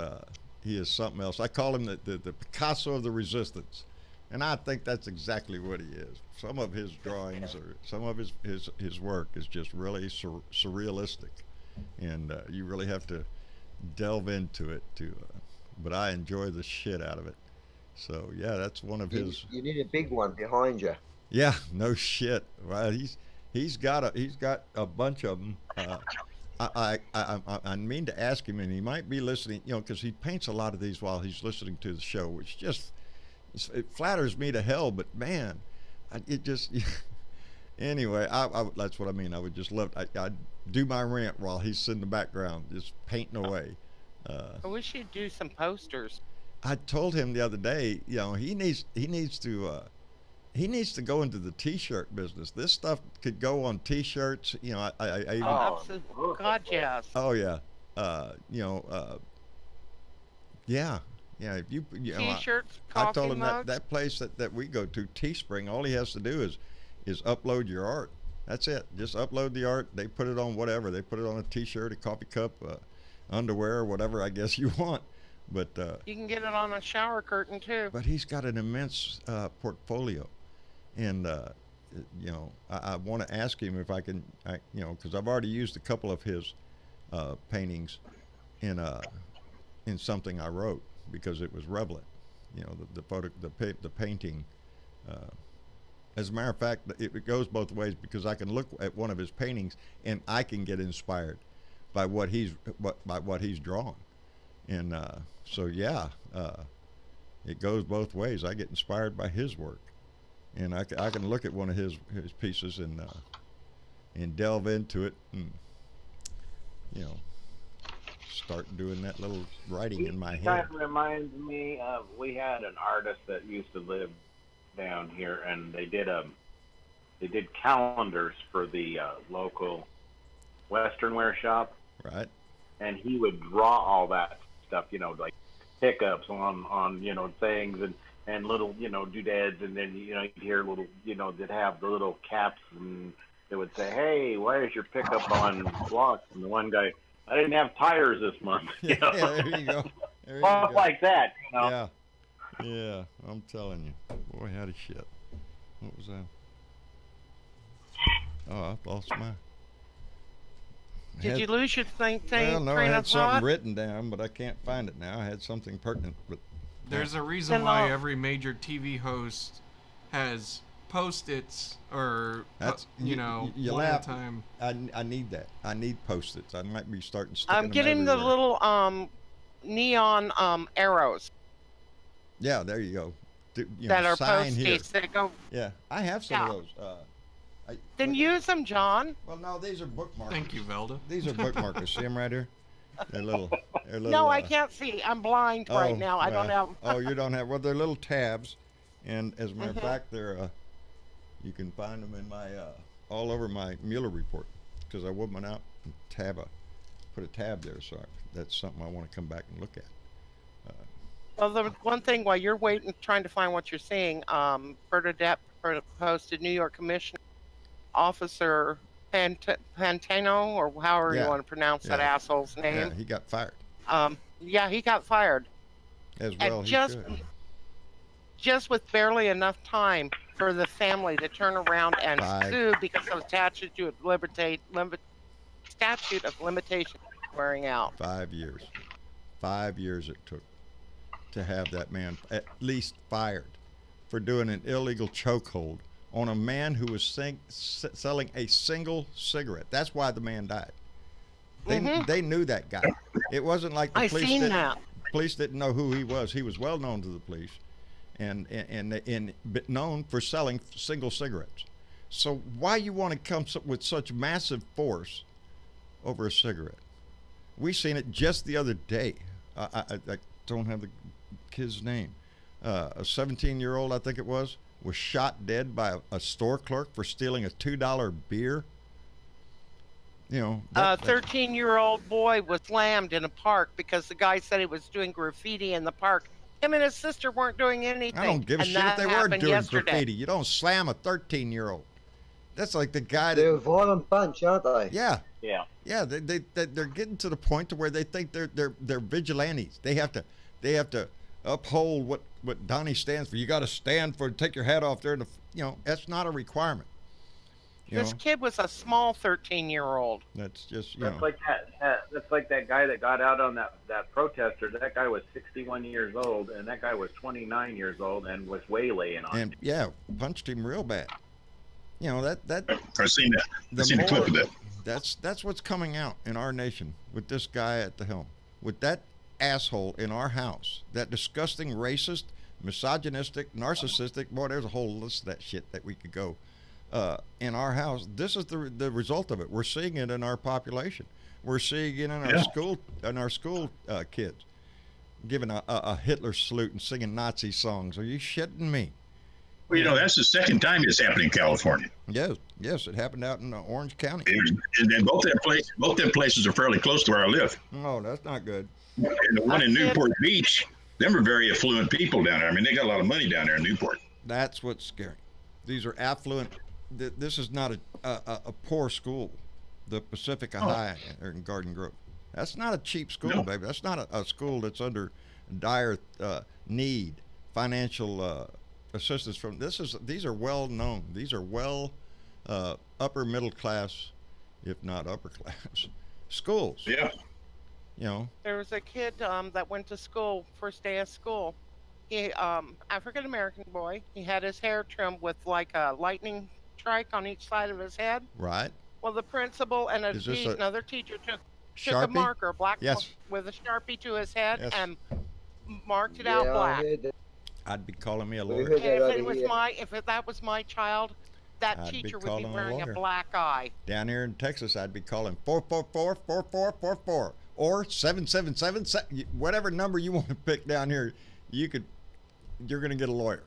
Speaker 2: something else. I call him the Picasso of the resistance, and I think that's exactly what he is. Some of his drawings or some of his work is just really surrealistic, and you really have to delve into it but I enjoy the shit out of it. So yeah, that's one of his.
Speaker 7: You need a big one behind you.
Speaker 2: Yeah, no shit. Well, he's got a bunch of them. I mean to ask him, and he might be listening, because he paints a lot of these while he's listening to the show, which it flatters me to hell. But man, anyway, that's what I mean. I would just love. I'd do my rant while he's in the background, just painting away.
Speaker 3: I wish he'd do some posters.
Speaker 2: I told him the other day, he needs to go into the T-shirt business. This stuff could go on T-shirts. I even,
Speaker 3: absolutely. God, yes.
Speaker 2: Oh yeah. Yeah. If you
Speaker 3: T-shirts,
Speaker 2: I told him
Speaker 3: mugs.
Speaker 2: that place that we go to, Teespring, all he has to do is upload your art. That's it. Just upload the art. They put it on whatever. They put it on a T-shirt, a coffee cup, underwear, whatever I guess you want. But
Speaker 3: you can get it on a shower curtain too.
Speaker 2: But he's got an immense portfolio, and I want to ask him if I can, because I've already used a couple of his paintings in something I wrote because it was relevant. The painting. As a matter of fact, it goes both ways because I can look at one of his paintings and I can get inspired by what he's drawn. And so yeah, it goes both ways. I get inspired by his work, and I can look at one of his pieces and delve into it, and start doing that little writing in my head.
Speaker 4: Kind of reminds me of, we had an artist that used to live down here, and they did calendars for the local Western wear shop.
Speaker 2: Right.
Speaker 4: And he would draw all that stuff, like pickups on things and little, doodads, and then, you'd hear little, that have the little caps, and they would say, hey, why is your pickup on blocks? And the one guy, I didn't have tires this month.
Speaker 2: Yeah, there you go.
Speaker 4: Stuff like that.
Speaker 2: Yeah, I'm telling you. Boy, howdy shit. What was that? Oh, I lost my...
Speaker 3: Did you lose your thing?
Speaker 2: Well, no, I had something written down, but I can't find it now. I had something pertinent, but...
Speaker 5: There's a reason why every major TV host has Post-its or, one at a time.
Speaker 2: I need that. I need Post-its. I might be sticking
Speaker 3: I'm getting the little neon arrows.
Speaker 2: Yeah, there you go.
Speaker 3: That are Post-its that go...
Speaker 2: Yeah, I have some of those.
Speaker 3: Then use them, John.
Speaker 2: Well, no, these are bookmarkers.
Speaker 5: Thank you, Velda.
Speaker 2: These are bookmarkers. See them right here? They're little.
Speaker 3: No, I can't see. I'm blind right now. I don't have.
Speaker 2: Oh, you don't have. Well, they're little tabs, and as a matter of fact, they're. You can find them in my all over my Mueller report, because I whipped one out and put a tab there. So that's something I want to come back and look at.
Speaker 3: Well, the one thing while you're waiting, trying to find what you're seeing, Bernadette posted New York Commissioner Officer Pantano, or however you want to pronounce that asshole's name.
Speaker 2: Yeah, he got fired.
Speaker 3: Yeah, he got fired.
Speaker 2: As well,
Speaker 3: and
Speaker 2: he should.
Speaker 3: Just with barely enough time for the family to turn around and sue because of statute of limitation wearing out.
Speaker 2: 5 years. 5 years it took to have that man at least fired for doing an illegal chokehold on a man who was selling a single cigarette. That's why the man died. They knew that guy. It wasn't like the police didn't know who he was. He was well known to the police, and known for selling single cigarettes. So why you want to come with such massive force over a cigarette? We seen it just the other day. I don't have the kid's name. A 17-year-old, I think it was shot dead by a store clerk for stealing a $2 beer. You know,
Speaker 3: a 13-year-old boy was slammed in a park because the guy said he was doing graffiti in the park. Him and his sister weren't doing anything.
Speaker 2: I don't give a shit if they were doing graffiti. You don't slam a 13-year-old. That's like the guy that...
Speaker 7: They're a violent bunch, aren't they?
Speaker 2: Yeah.
Speaker 4: Yeah.
Speaker 2: Yeah, they're getting to the point to where they think they're vigilantes. They have to uphold what Donnie stands for. You got to stand for, take your hat off there. That's not a requirement.
Speaker 3: This kid was a small 13-year-old.
Speaker 2: That's just,
Speaker 4: that's like that's like that guy that got out on that protester. That guy was 61 years old, and that guy was 29 years old and was waylaying on him.
Speaker 2: Yeah, punched him real bad. That
Speaker 6: I've seen that. I've seen a clip of that.
Speaker 2: That's what's coming out in our nation with this guy at the helm, with that asshole in our house, that disgusting, racist, misogynistic, narcissistic. Boy, there's a whole list of that shit that we could go. In our house, this is the result of it. We're seeing it in our population. We're seeing it in our school kids giving a Hitler salute and singing Nazi songs. Are you shitting me?
Speaker 6: Well, that's the second time it's happened in California.
Speaker 2: Yes, it happened out in Orange County.
Speaker 6: And both them places are fairly close to where I live.
Speaker 2: Oh, that's not good.
Speaker 6: And the one in Newport Beach, them are very affluent people down there. I mean, they got a lot of money down there in Newport.
Speaker 2: That's what's scary. These are affluent. This is not a poor school, the Pacifica High in Garden Grove. That's not a cheap school, baby. That's not a school that's under dire need, financial assistance from. These are well known. These are well upper middle class, if not upper class, schools.
Speaker 6: Yeah.
Speaker 3: There was a kid that went to school, first day of school. He African American boy. He had his hair trimmed with like a lightning strike on each side of his head.
Speaker 2: Right.
Speaker 3: Well, the principal and another teacher took a marker, black with a Sharpie to his head and marked it out black.
Speaker 2: I'd be calling me a lawyer.
Speaker 3: If that was my child, that teacher would be wearing a black eye.
Speaker 2: Down here in Texas, I'd be calling 444-4444 or 777, whatever number you want to pick down here. You're going to get a lawyer.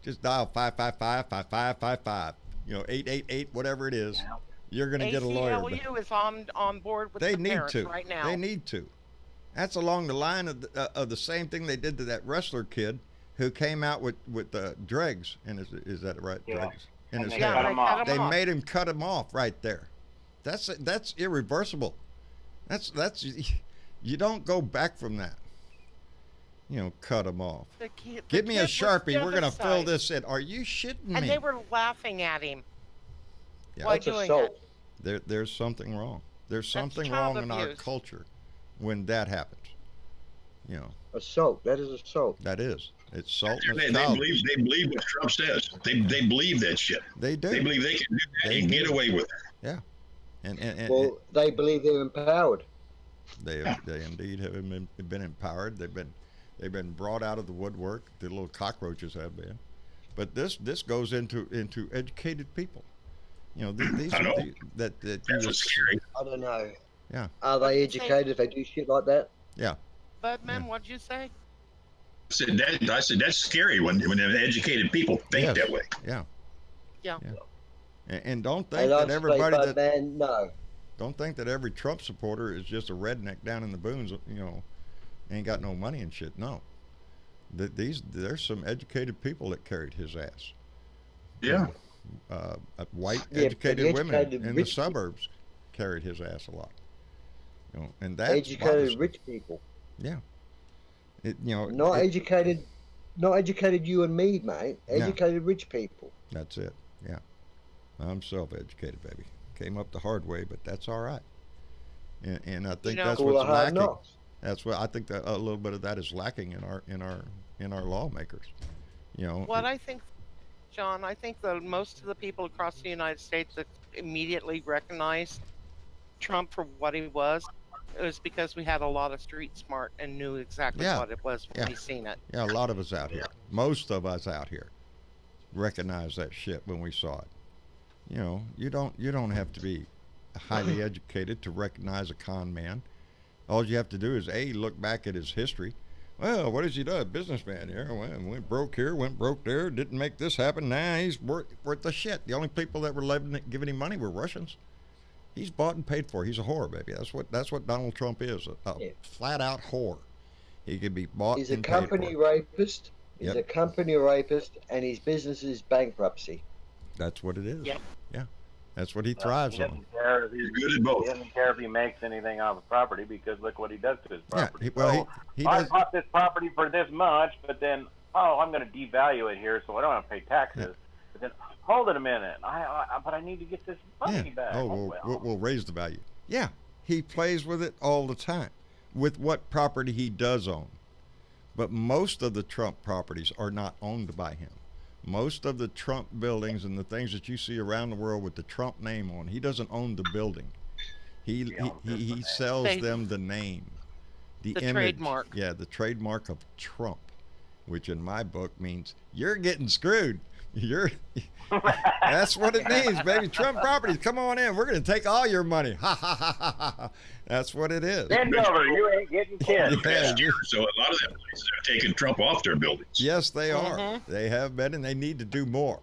Speaker 2: Just dial 555-5555. 888, whatever it is. You're going to get a lawyer.
Speaker 3: ACLU is on board with the parents right now.
Speaker 2: They need to. That's along the line of the same thing they did to that wrestler kid who came out with dregs. And is that right?
Speaker 4: Yeah.
Speaker 2: Dregs in his
Speaker 4: hair.
Speaker 2: They made him cut him off right there. That's irreversible. That's you don't go back from that. Cut them off. Give me a Sharpie. We're going to fill this in. Are you shitting me?
Speaker 3: And they were laughing at him.
Speaker 2: Yeah.
Speaker 3: While doing it.
Speaker 2: There's something wrong. There's something wrong in our culture when that happens.
Speaker 7: Assault. That is assault.
Speaker 2: That is. It's assault.
Speaker 6: They believe what Trump says. They believe that shit.
Speaker 2: They do.
Speaker 6: They believe they can do that and get away with it.
Speaker 2: Yeah. And
Speaker 7: they believe they're empowered.
Speaker 2: They indeed have been empowered. They've been brought out of the woodwork. The little cockroaches have been, but this goes into educated people. You know, these
Speaker 6: I know.
Speaker 2: that
Speaker 6: That's what's scary.
Speaker 7: I don't know.
Speaker 2: Yeah.
Speaker 7: Are
Speaker 3: What'd
Speaker 7: they
Speaker 3: you say?
Speaker 7: educated if they do shit like that?
Speaker 2: Yeah.
Speaker 3: Budman, what'd you say?
Speaker 6: I said that's scary when educated people think
Speaker 2: Yes.
Speaker 6: that way.
Speaker 2: Yeah.
Speaker 3: Yeah.
Speaker 2: And don't
Speaker 7: They
Speaker 2: think
Speaker 7: love
Speaker 2: that
Speaker 7: to
Speaker 2: everybody
Speaker 7: say,
Speaker 2: that
Speaker 7: man, no.
Speaker 2: don't think that every Trump supporter is just a redneck down in the boons. You know, ain't got no money and shit. No. There's some educated people that carried his ass.
Speaker 6: Yeah.
Speaker 2: White
Speaker 7: Yeah, but
Speaker 2: educated
Speaker 7: the
Speaker 2: women
Speaker 7: educated
Speaker 2: in the
Speaker 7: rich
Speaker 2: suburbs carried his ass a lot. You know, and that's
Speaker 7: educated
Speaker 2: bothersome.
Speaker 7: rich people.
Speaker 2: Yeah. You know,
Speaker 7: Not educated you and me, mate. Educated rich people.
Speaker 2: That's it. Yeah. I'm self-educated, baby. Came up the hard way, but that's all right. And I think that's
Speaker 7: Call
Speaker 2: what's
Speaker 7: it hard
Speaker 2: lacking.
Speaker 7: knocks.
Speaker 2: That's what I think that a little bit of that is lacking in our lawmakers. You know.
Speaker 3: What I think, John, I think that most of the people across the United States that immediately recognized Trump for what he was, it was because we had a lot of street smart and knew exactly
Speaker 2: Yeah.
Speaker 3: what it was when
Speaker 2: Yeah.
Speaker 3: we seen it.
Speaker 2: Yeah, a lot of us out here. Most of us out here recognize that shit when we saw it. You know, you don't have to be highly educated to recognize a con man. All you have to do is look back at his history. Well, what has he done? Businessman here. Went broke here, went broke there, didn't make this happen. Nah, he's worth the shit. The only people that were giving him money were Russians. He's bought and paid for. He's a whore, baby. That's what Donald Trump is. A flat out whore. He could be bought
Speaker 7: He's a
Speaker 2: and paid for.
Speaker 7: company rapist. He's
Speaker 2: Yep.
Speaker 7: a company rapist, and his business is bankruptcy.
Speaker 2: That's what it is.
Speaker 3: Yep.
Speaker 2: Yeah. That's what he thrives
Speaker 4: He
Speaker 2: on.
Speaker 4: doesn't care if
Speaker 6: He's good at both.
Speaker 4: He doesn't care if he makes anything off the property because look what he does to his
Speaker 2: Yeah.
Speaker 4: property.
Speaker 2: He
Speaker 4: I
Speaker 2: does.
Speaker 4: bought this property for this much, but then I'm going to devalue it here, so I don't have to pay taxes.
Speaker 2: Yeah.
Speaker 4: But then hold it a minute, but I need to get this money
Speaker 2: Yeah.
Speaker 4: back.
Speaker 2: Oh, we'll raise the value. Yeah. He plays with it all the time, with what property he does own. But most of the Trump properties are not owned by him. Most of the Trump buildings and the things that you see around the world with the Trump name on, he doesn't own the building. He sells them the name, the image.
Speaker 3: Trademark.
Speaker 2: Yeah, the trademark of Trump, which in my book means you're getting screwed. That's what it means, baby. Trump properties, come on in. We're going to take all your money. Ha ha ha ha ha. That's what it is.
Speaker 4: Bend over, you ain't getting kids.
Speaker 2: Yeah,
Speaker 6: So a lot of them places are taking Trump off their buildings.
Speaker 2: yes, they are.
Speaker 3: Mhm.
Speaker 2: They have been, and they need to do more.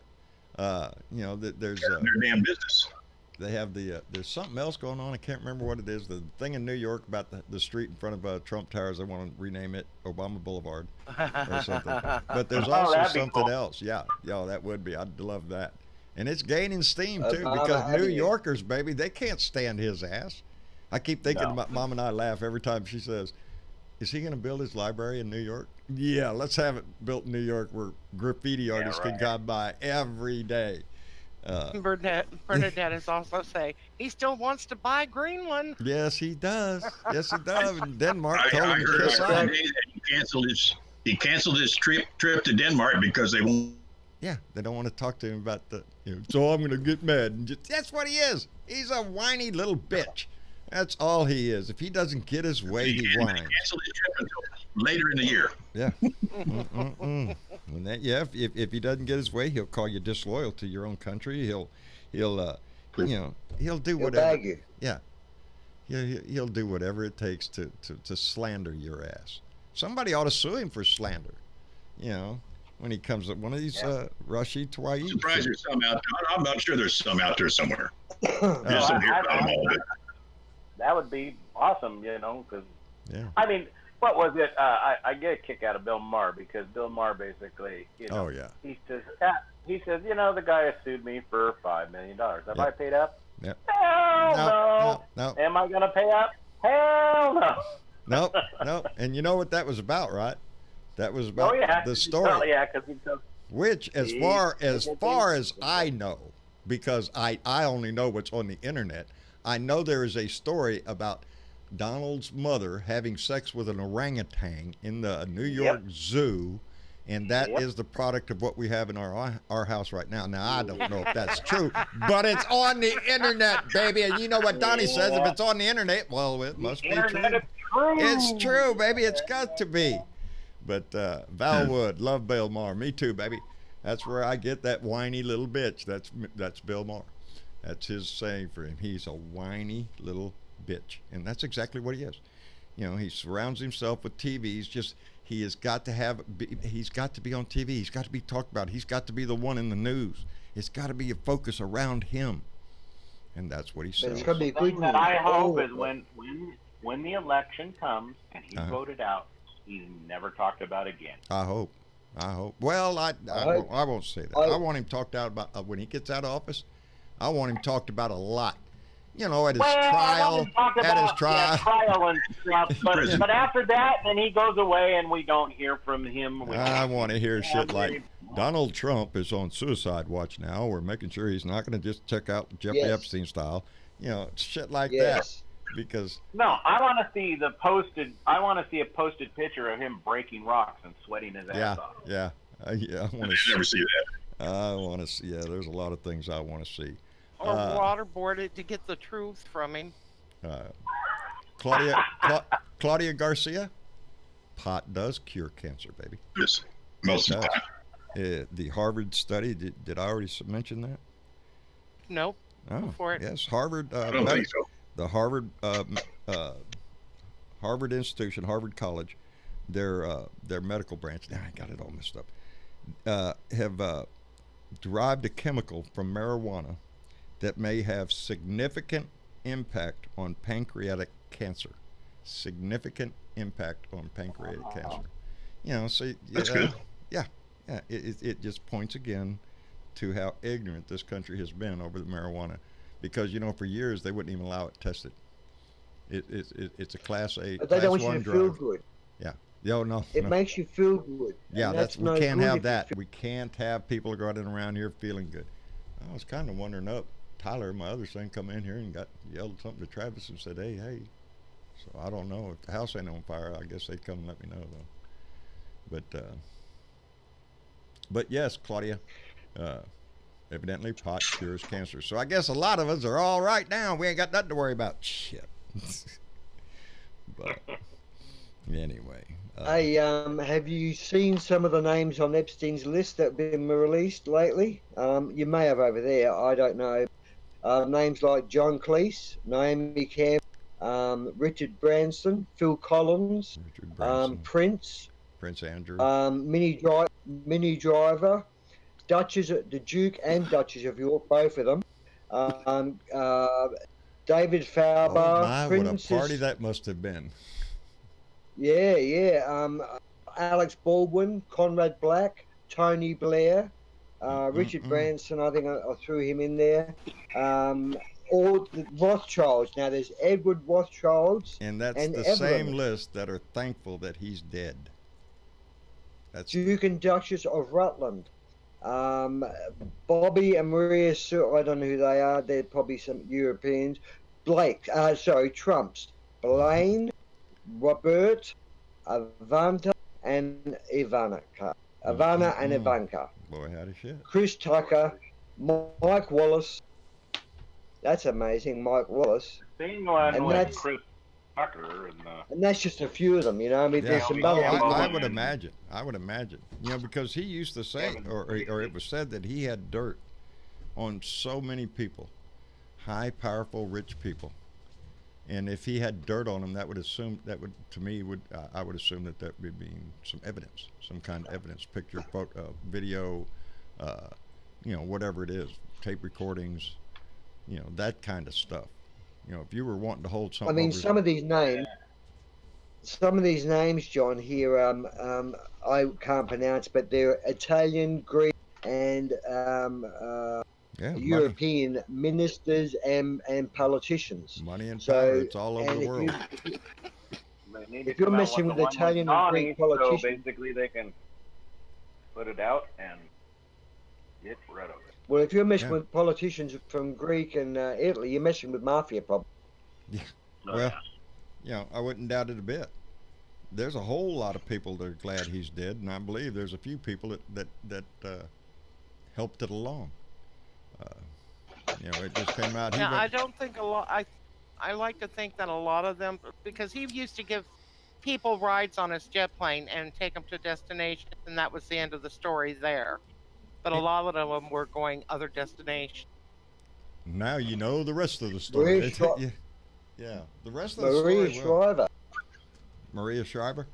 Speaker 2: There's
Speaker 6: Their damn business.
Speaker 2: they have there's something else going on. I can't remember what it is. The thing in New York about the street in front of Trump Towers. They want to rename it Obama Boulevard or something. But there's also
Speaker 4: that'd be
Speaker 2: something
Speaker 4: cool.
Speaker 2: else. Yeah, that would be. I'd love that. And it's gaining steam too
Speaker 7: Obama
Speaker 2: because New
Speaker 7: Avenue.
Speaker 2: Yorkers, baby, they can't stand his ass. I keep thinking,
Speaker 4: No.
Speaker 2: Mom and I laugh every time she says, "Is he going to build his library in New York?" Yeah, let's have it built in New York where graffiti artists can
Speaker 4: right.
Speaker 2: come by every day.
Speaker 3: Bernadette is also saying he still wants to buy Greenland.
Speaker 2: Yes, he does. Yes, he does. And Denmark
Speaker 6: I
Speaker 2: told him to
Speaker 6: heard
Speaker 2: kiss off.
Speaker 6: that he canceled his trip to Denmark because they won't.
Speaker 2: Yeah, they don't want to talk to him about so I'm going to get mad. And that's what he is. He's a whiny little bitch. That's all he is. If he doesn't get his way, he whines.
Speaker 6: Canceled his trip until later in the year.
Speaker 2: Yeah. And if he doesn't get his way, he'll call you disloyal to your own country. He'll do
Speaker 7: He'll
Speaker 2: whatever.
Speaker 7: bag you.
Speaker 2: Yeah. He'll do whatever it takes to slander your ass. Somebody ought to sue him for slander. When he comes up, one of these Rashid Tlaib.
Speaker 6: I'm surprised there's some out there. I'm not sure there's some out there somewhere. There's
Speaker 2: Uh,
Speaker 6: some here about them all, but
Speaker 4: That would be awesome, because
Speaker 2: Yeah.
Speaker 4: I mean, what was it? I get a kick out of Bill Maher because Bill Maher basically,
Speaker 2: Oh yeah.
Speaker 4: he says, the guy has sued me for $5 million. Have
Speaker 2: Yep.
Speaker 4: I paid up?
Speaker 2: Yep.
Speaker 4: Hell no.
Speaker 2: No.
Speaker 4: Am I gonna pay up? Hell no.
Speaker 2: No. And you know what that was about, right? That was about the story.
Speaker 4: Oh yeah, because he says,
Speaker 2: Which, as
Speaker 4: See?
Speaker 2: far as I know, because I only know what's on the internet, I know there is a story about Donald's mother having sex with an orangutan in the New York Zoo, and that is the product of what we have in our house right now. Now, I don't know if that's true, but it's on the internet, baby. And you know what Donnie says, if it's on the internet, well, it must be true.
Speaker 4: Internet is true.
Speaker 2: It's true, baby. It's got to be. But Val Wood, love Bill Maher. Me too, baby. That's where I get that whiny little bitch. That's Bill Maher. That's his saying for him. He's a whiny little bitch, and that's exactly what he is. He surrounds himself with TV. He has got to he's got to be on TV. He's got to be talked about. He's got to be the one in the news. It's got to be a focus around him, and that's what he says.
Speaker 7: It's going to be a good
Speaker 4: thing that I hope is when the election comes and he's voted out, he's never talked about again.
Speaker 2: I hope. Well, I won't say that. I want him talked out about when he gets out of office. I want him talked about a lot. At his trial.
Speaker 4: Trial and stuff. But after that, then he goes away and we don't hear from him.
Speaker 2: I want to hear shit like Donald Trump is on suicide watch now. We're making sure he's not going to just check out Jeffrey Epstein style. Shit like that. Because
Speaker 4: I want to see a posted picture of him breaking rocks and sweating his ass off.
Speaker 2: Yeah. I want to
Speaker 6: never see that.
Speaker 2: I want to see. Yeah, there's a lot of things I want to see.
Speaker 3: Or waterboarded to get the truth from him.
Speaker 2: Claudia Garcia, pot does cure cancer, baby.
Speaker 6: Yes, most of the time.
Speaker 2: The Harvard study. Did I already mention that?
Speaker 3: Nope.
Speaker 2: Oh,
Speaker 3: for it.
Speaker 2: yes, Harvard.
Speaker 6: I don't think so.
Speaker 2: The Harvard institution, Harvard College, their medical branch. Now I got it all messed up. Have derived a chemical from marijuana that may have significant impact on pancreatic cancer. Significant impact on pancreatic cancer. So
Speaker 6: that's good.
Speaker 2: Yeah. It just points again to how ignorant this country has been over the marijuana, because for years they wouldn't even allow it tested. It's a class A.
Speaker 7: But they don't want you to feel
Speaker 2: drug.
Speaker 7: good.
Speaker 2: Yeah. No.
Speaker 7: It makes you feel good.
Speaker 2: Yeah, we can't have that. We can't have people running around here feeling good. I was kind of wondering Tyler, my other son, come in here and yelled something to Travis and said, hey. So I don't know if the house ain't on fire. I guess they'd come and let me know though. But yes, Claudia, evidently pot cures cancer. So I guess a lot of us are all right now. We ain't got nothing to worry about. Shit. But anyway.
Speaker 7: Hey, have you seen some of the names on Epstein's list that have been released lately? You may have over there. I don't know. Names like John Cleese, Naomi Campbell, Richard Branson, Phil Collins, Prince
Speaker 2: Andrew,
Speaker 7: Minnie Driver, the Duke and Duchess of York, both of them. David Fowler.
Speaker 2: Oh my, what a party that must have been.
Speaker 7: Yeah. Alex Baldwin, Conrad Black, Tony Blair, Richard Branson. I think I threw him in there. All the Rothschilds. Now there's Edward Rothschilds,
Speaker 2: and that's the
Speaker 7: Evelyn.
Speaker 2: Same list that are thankful that he's dead. That's
Speaker 7: Duke and Duchess of Rutland. Bobby and Maria Sue. I don't know who they are. They're probably some Europeans. Trumps. Blaine, Robert, Ivana, and Ivanka. And Ivanka.
Speaker 2: Boy, howdy shit.
Speaker 7: Chris Tucker, Mike Wallace. That's amazing, Mike Wallace.
Speaker 4: Same one with Chris Tucker.
Speaker 7: And that's just a few of them, there's some other people.
Speaker 2: I would imagine. Because he used to say, or it was said that he had dirt on so many people, high, powerful, rich people. And if he had dirt on him, I would assume that would be some evidence, some kind of evidence, picture, photo, video, whatever it is, tape recordings, that kind of stuff. If you were wanting to hold something.
Speaker 7: I mean, some of these names, John, here, I can't pronounce, but they're Italian, Greek, and European ministers and politicians.
Speaker 2: Money and power, it's all over the world.
Speaker 7: If you're messing with Italian and Greek politicians,
Speaker 4: so basically they can put it out and get rid of it.
Speaker 7: Well, if you're messing with politicians from Greek and Italy, you're messing with mafia, probably.
Speaker 2: Yeah. Well, I wouldn't doubt it a bit. There's a whole lot of people that are glad he's dead, and I believe there's a few people that helped it along. It just came out.
Speaker 3: Yeah, I don't think a lot. I like to think that a lot of them, because he used to give people rides on his jet plane and take them to destinations, and that was the end of the story there. But a lot of them were going other destinations.
Speaker 2: Now you know the rest of the story. Yeah, the rest of the
Speaker 7: Maria
Speaker 2: story.
Speaker 7: Shriver.
Speaker 2: Maria Shriver.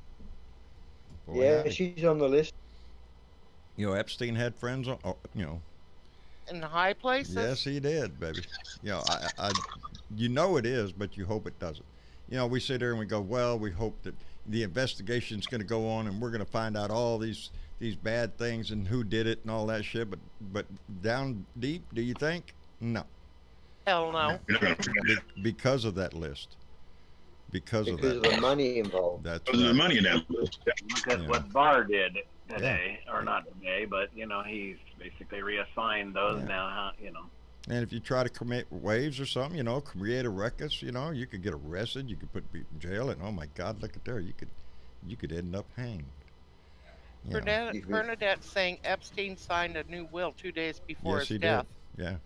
Speaker 2: Boy,
Speaker 7: Yeah,
Speaker 2: howdy.
Speaker 7: she's on the list.
Speaker 2: You know, Epstein had friends on. You know.
Speaker 3: In the high places.
Speaker 2: Yes, he did, baby. You know, you know it is, but you hope it doesn't. You know, we sit there and we go, well, we hope that the investigation's going to go on and we're going to find out all these bad things and who did it and all that shit. But down deep, do you think? No.
Speaker 3: Hell no.
Speaker 2: Because of that list. Because of
Speaker 7: the money involved.
Speaker 2: That's
Speaker 6: because of the money in that list.
Speaker 4: Look at what Barr did today, or not today, but he's basically reassigned those now.
Speaker 2: And if you try to commit waves or something, create a ruckus, you could get arrested, you could put people in jail, and oh my God, look at there, you could end up hanged.
Speaker 3: Bernadette saying Epstein signed a new will 2 days before his death.
Speaker 2: Did. Yeah,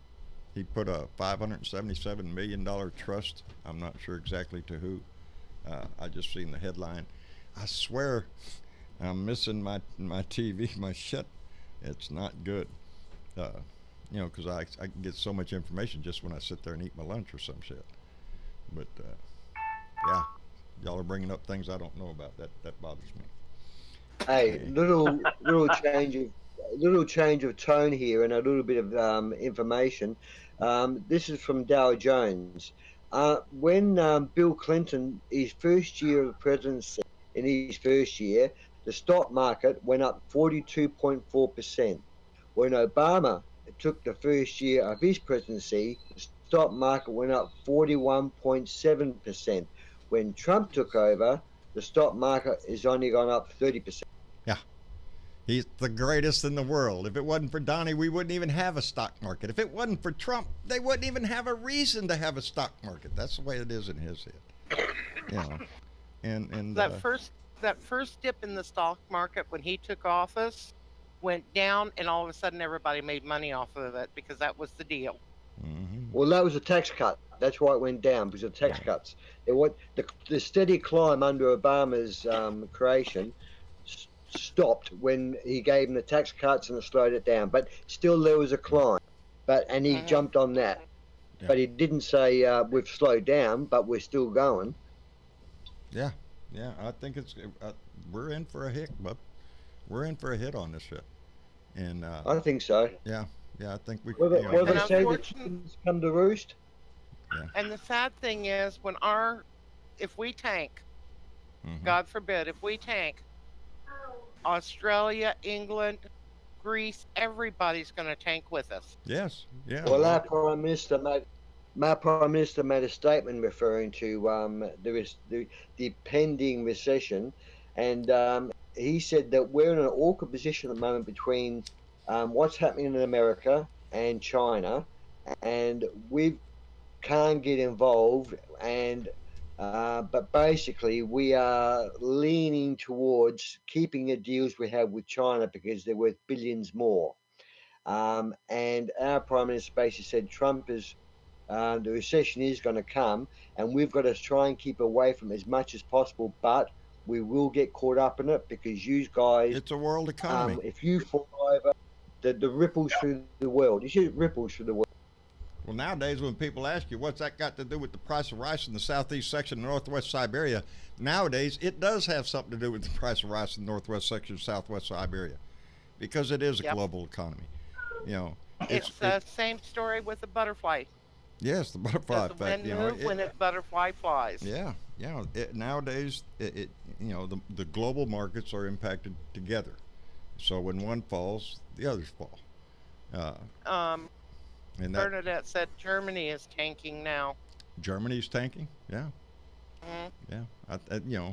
Speaker 2: he put a $577 million trust. I'm not sure exactly to who. I just seen the headline. I swear, I'm missing my TV, my shit. It's not good. Because I can get so much information just when I sit there and eat my lunch or some shit. But yeah, y'all are bringing up things I don't know about. That bothers me.
Speaker 7: Hey, little change of tone here and a little bit of information. This is from Dow Jones. When Bill Clinton, his first year of presidency, in his first year, the stock market went up 42.4%. When Obama took the first year of his presidency, the stock market went up 41.7%. When Trump took over, the stock market has only gone up 30%.
Speaker 2: Yeah. He's the greatest in the world. If it wasn't for Donnie, we wouldn't even have a stock market. If it wasn't for Trump, they wouldn't even have a reason to have a stock market. That's the way it is in his head. And
Speaker 3: that first dip in the stock market when he took office went down, and all of a sudden everybody made money off of it because that was the deal.
Speaker 2: Mm-hmm.
Speaker 7: Well, that was a tax cut. That's why it went down, because of tax cuts. The steady climb under Obama's creation stopped when he gave him the tax cuts and it slowed it down. But still, there was a climb. And he jumped on that. Yeah. But he didn't say we've slowed down, but we're still going.
Speaker 2: Yeah, I think we're in for a hit, bub. We're in for a hit on this shit. And
Speaker 7: I think so.
Speaker 2: Yeah, I think we.
Speaker 7: Well, they say the chickens come to roost.
Speaker 2: Yeah.
Speaker 3: And the sad thing is, if we tank, God forbid, if we tank, Australia, England, Greece, everybody's going to tank with us.
Speaker 2: Yes, yeah.
Speaker 7: Well, my Prime Minister made a statement referring to the pending recession, and he said that we're in an awkward position at the moment between what's happening in America and China, and we can't get involved, but basically we are leaning towards keeping the deals we have with China because they're worth billions more. And our Prime Minister basically said Trump is the recession is going to come, and we've got to try and keep away from it as much as possible, but we will get caught up in it because you guys,
Speaker 2: it's a world economy.
Speaker 7: If you fall over, the ripples through the world. You see ripples through the world.
Speaker 2: Well, nowadays when people ask you what's that got to do with the price of rice in the southeast section of northwest Siberia, nowadays it does have something to do with the price of rice in the northwest section of southwest Siberia, because it is a global economy.
Speaker 3: It's the same story with the butterfly.
Speaker 2: Yes, the butterfly effect.
Speaker 3: When a butterfly flies.
Speaker 2: Yeah. Nowadays, the global markets are impacted together. So when one falls, the others fall. And
Speaker 3: Bernadette said Germany is tanking now.
Speaker 2: Germany's tanking? Yeah.
Speaker 3: Mm-hmm.
Speaker 2: Yeah.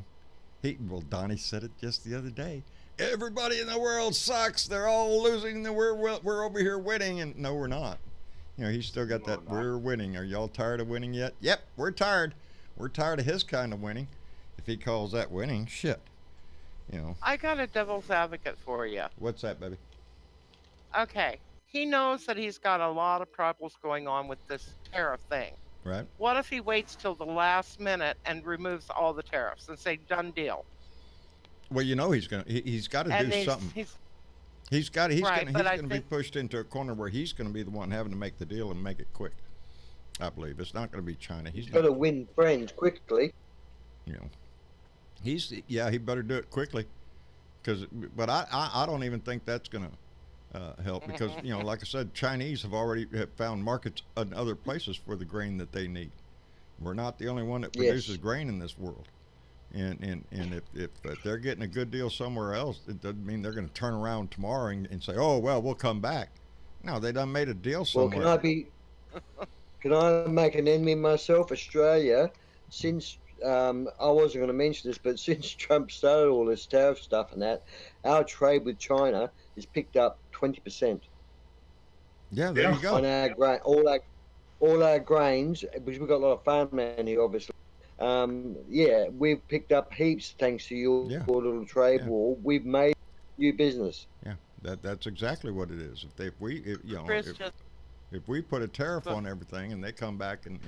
Speaker 2: Donnie said it just the other day. Everybody in the world sucks. They're all losing. We're over here winning, and no, we're not. He's still got that. We're winning. Are y'all tired of winning yet? Yep, we're tired. We're tired of his kind of winning. If he calls that winning, shit.
Speaker 3: I got a devil's advocate for you.
Speaker 2: What's that, baby?
Speaker 3: Okay. He knows that he's got a lot of troubles going on with this tariff thing.
Speaker 2: Right.
Speaker 3: What if he waits till the last minute and removes all the tariffs and say done deal?
Speaker 2: Well, he's got to do something. He's going to be pushed into a corner where he's going to be the one having to make the deal and make it quick. I believe it's not going to be China.
Speaker 7: He's got to win friends quickly.
Speaker 2: You know, he better do it quickly, but I don't even think that's going to help, because like I said, Chinese have already found markets in other places for the grain that they need. We're not the only one that produces grain in this world, and if they're getting a good deal somewhere else, it doesn't mean they're going to turn around tomorrow and say, oh well, we'll come back. No, they done made a deal somewhere.
Speaker 7: Well, can I make an enemy myself? Australia, since I wasn't going to mention this, but since Trump started all this tariff stuff and that, our trade with China has picked up 20%.
Speaker 2: Yeah, there you go.
Speaker 7: On our grain, all our grains, because we've got a lot of farmland here, obviously. We've picked up heaps thanks to your little trade war. We've made new business.
Speaker 2: Yeah, that's exactly what it is. If we put a tariff on everything and they come back and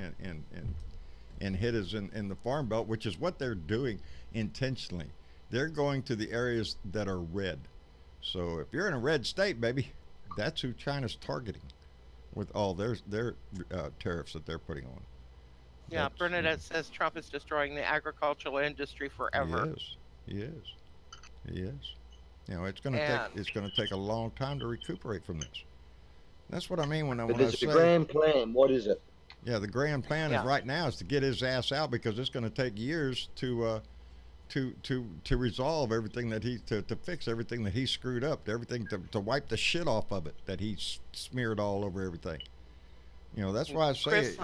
Speaker 2: hit us in the farm belt, which is what they're doing intentionally, they're going to the areas that are red. So if you're in a red state, baby, that's who China's targeting with all their tariffs that they're putting on.
Speaker 3: Yeah, Bernadette says Trump is destroying the agricultural industry forever.
Speaker 2: He is. It's going to take a long time to recuperate from this. That's what I mean when I say
Speaker 7: the grand plan. What is it?
Speaker 2: Yeah, the grand plan is right now is to get his ass out, because it's going to take years to resolve everything that to fix everything that he screwed up, everything to wipe the shit off of it that he smeared all over everything. That's why I say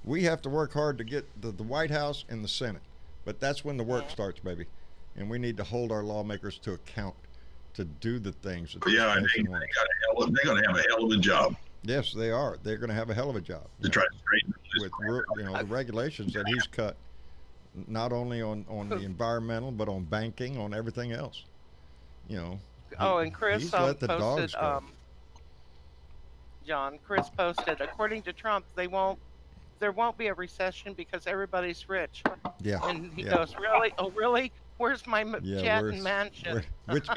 Speaker 2: we have to work hard to get the White House and the Senate, but that's when the work starts, baby, and we need to hold our lawmakers to account to do the things that
Speaker 6: they're going to have a hell of a job.
Speaker 2: Yes, they are. They're going to have a hell of a job
Speaker 6: to try to straighten
Speaker 2: with the regulations that he's cut, not only on the environmental, but on banking, on everything else.
Speaker 3: And Chris posted. John, Chris posted, according to Trump, there won't be a recession because everybody's rich.
Speaker 2: Yeah.
Speaker 3: And he goes, really? Oh, really? Where's my jet and mansion?
Speaker 2: Where's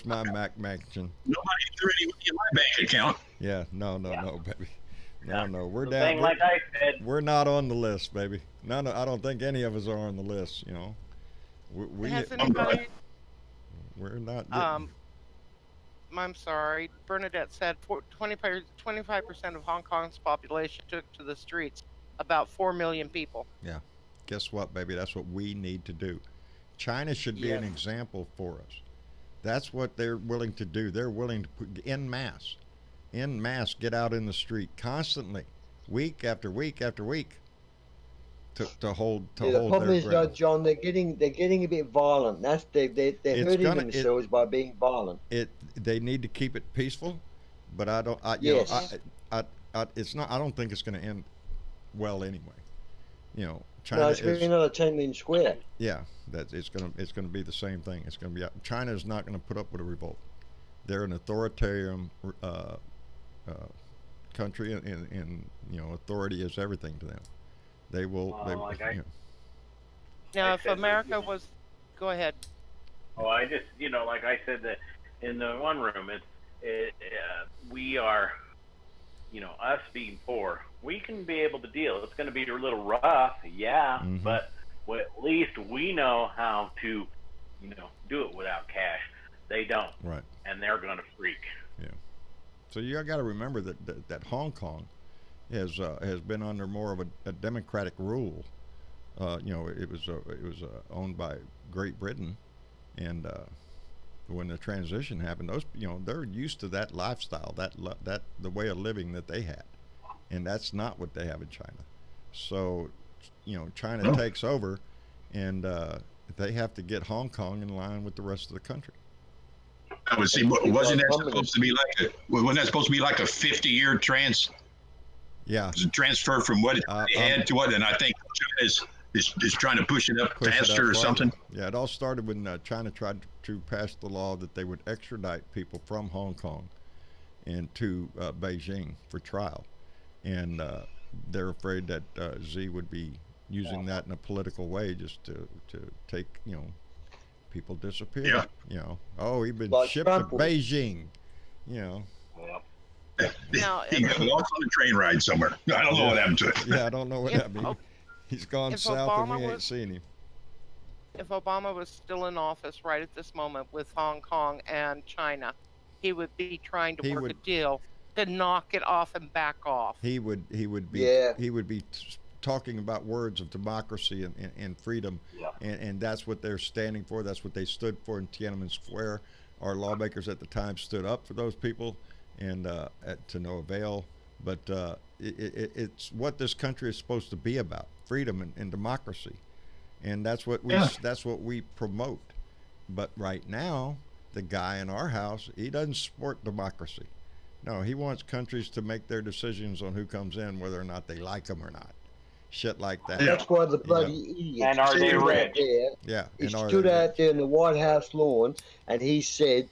Speaker 2: my Mac mansion?
Speaker 6: Nobody threw any money in my bank account.
Speaker 2: Yeah, no, baby. No, we're down.
Speaker 4: Thing like I said,
Speaker 2: we're not on the list, baby. No, I don't think any of us are on the list.
Speaker 3: Has anybody?
Speaker 2: We're not.
Speaker 3: I'm sorry. Bernadette said 25% of Hong Kong's population took to the streets. About 4 million people.
Speaker 2: Yeah. Guess what, baby? That's what we need to do. China should be an example for us. That's what they're willing to do. They're willing to en masse, get out in the street constantly, week after week after week, to hold
Speaker 7: the problem is, John, they're getting a bit violent. They're hurting themselves by being violent.
Speaker 2: They need to keep it peaceful, but it's not. I don't think it's going to end well anyway. China
Speaker 7: it's going to be another 10 million square.
Speaker 2: Yeah, it's going to be the same thing. It's going to be China is not going to put up with a revolt. They're an authoritarian country, and authority is everything to them. They will.
Speaker 3: Now, if America was, go ahead.
Speaker 4: Oh, I just like I said that in the one room, we are, us being poor, we can be able to deal. It's going to be a little rough, but at least we know how to, do it without cash. They don't,
Speaker 2: right? And
Speaker 4: they're going to freak.
Speaker 2: Yeah. So you got to remember that Hong Kong has been under more of a democratic rule. It was owned by Great Britain, and when the transition happened, they're used to that lifestyle, that the way of living that they had, and that's not what they have in China. So, China takes over, and they have to get Hong Kong in line with the rest of the country.
Speaker 6: I would see. Wasn't that supposed to be like a 50-year transfer from what it had to what? And I think China is trying to push it up faster or something.
Speaker 2: Yeah, it all started when China tried to pass the law that they would extradite people from Hong Kong and to Beijing for trial, and they're afraid that Xi would be using that in a political way, just to take people disappear.
Speaker 6: Yeah.
Speaker 2: He's been shipped to Beijing.
Speaker 3: Now,
Speaker 6: He got lost on a train ride somewhere. I don't know what happened to it.
Speaker 2: Yeah, I don't know what that means.
Speaker 3: if,
Speaker 2: He's gone
Speaker 3: if
Speaker 2: south and
Speaker 3: Obama
Speaker 2: we ain't
Speaker 3: was-
Speaker 2: seen him.
Speaker 3: if Obama was still in office right at this moment with Hong Kong and China, he would be trying to work a deal to knock it off and back off.
Speaker 2: He would be talking about words of democracy and freedom, and that's what they're standing for. That's what they stood for in Tiananmen Square. Our lawmakers at the time stood up for those people, and to no avail. But it's what this country is supposed to be about: freedom and democracy, and that's what we promote. But right now, the guy in our house, he doesn't support democracy. No, he wants countries to make their decisions on who comes in, whether or not they like them or not. Shit like that.
Speaker 7: That's why the bloody idiot.
Speaker 4: And are they rich?
Speaker 2: Yeah.
Speaker 7: He stood out there in the White House lawn and he said,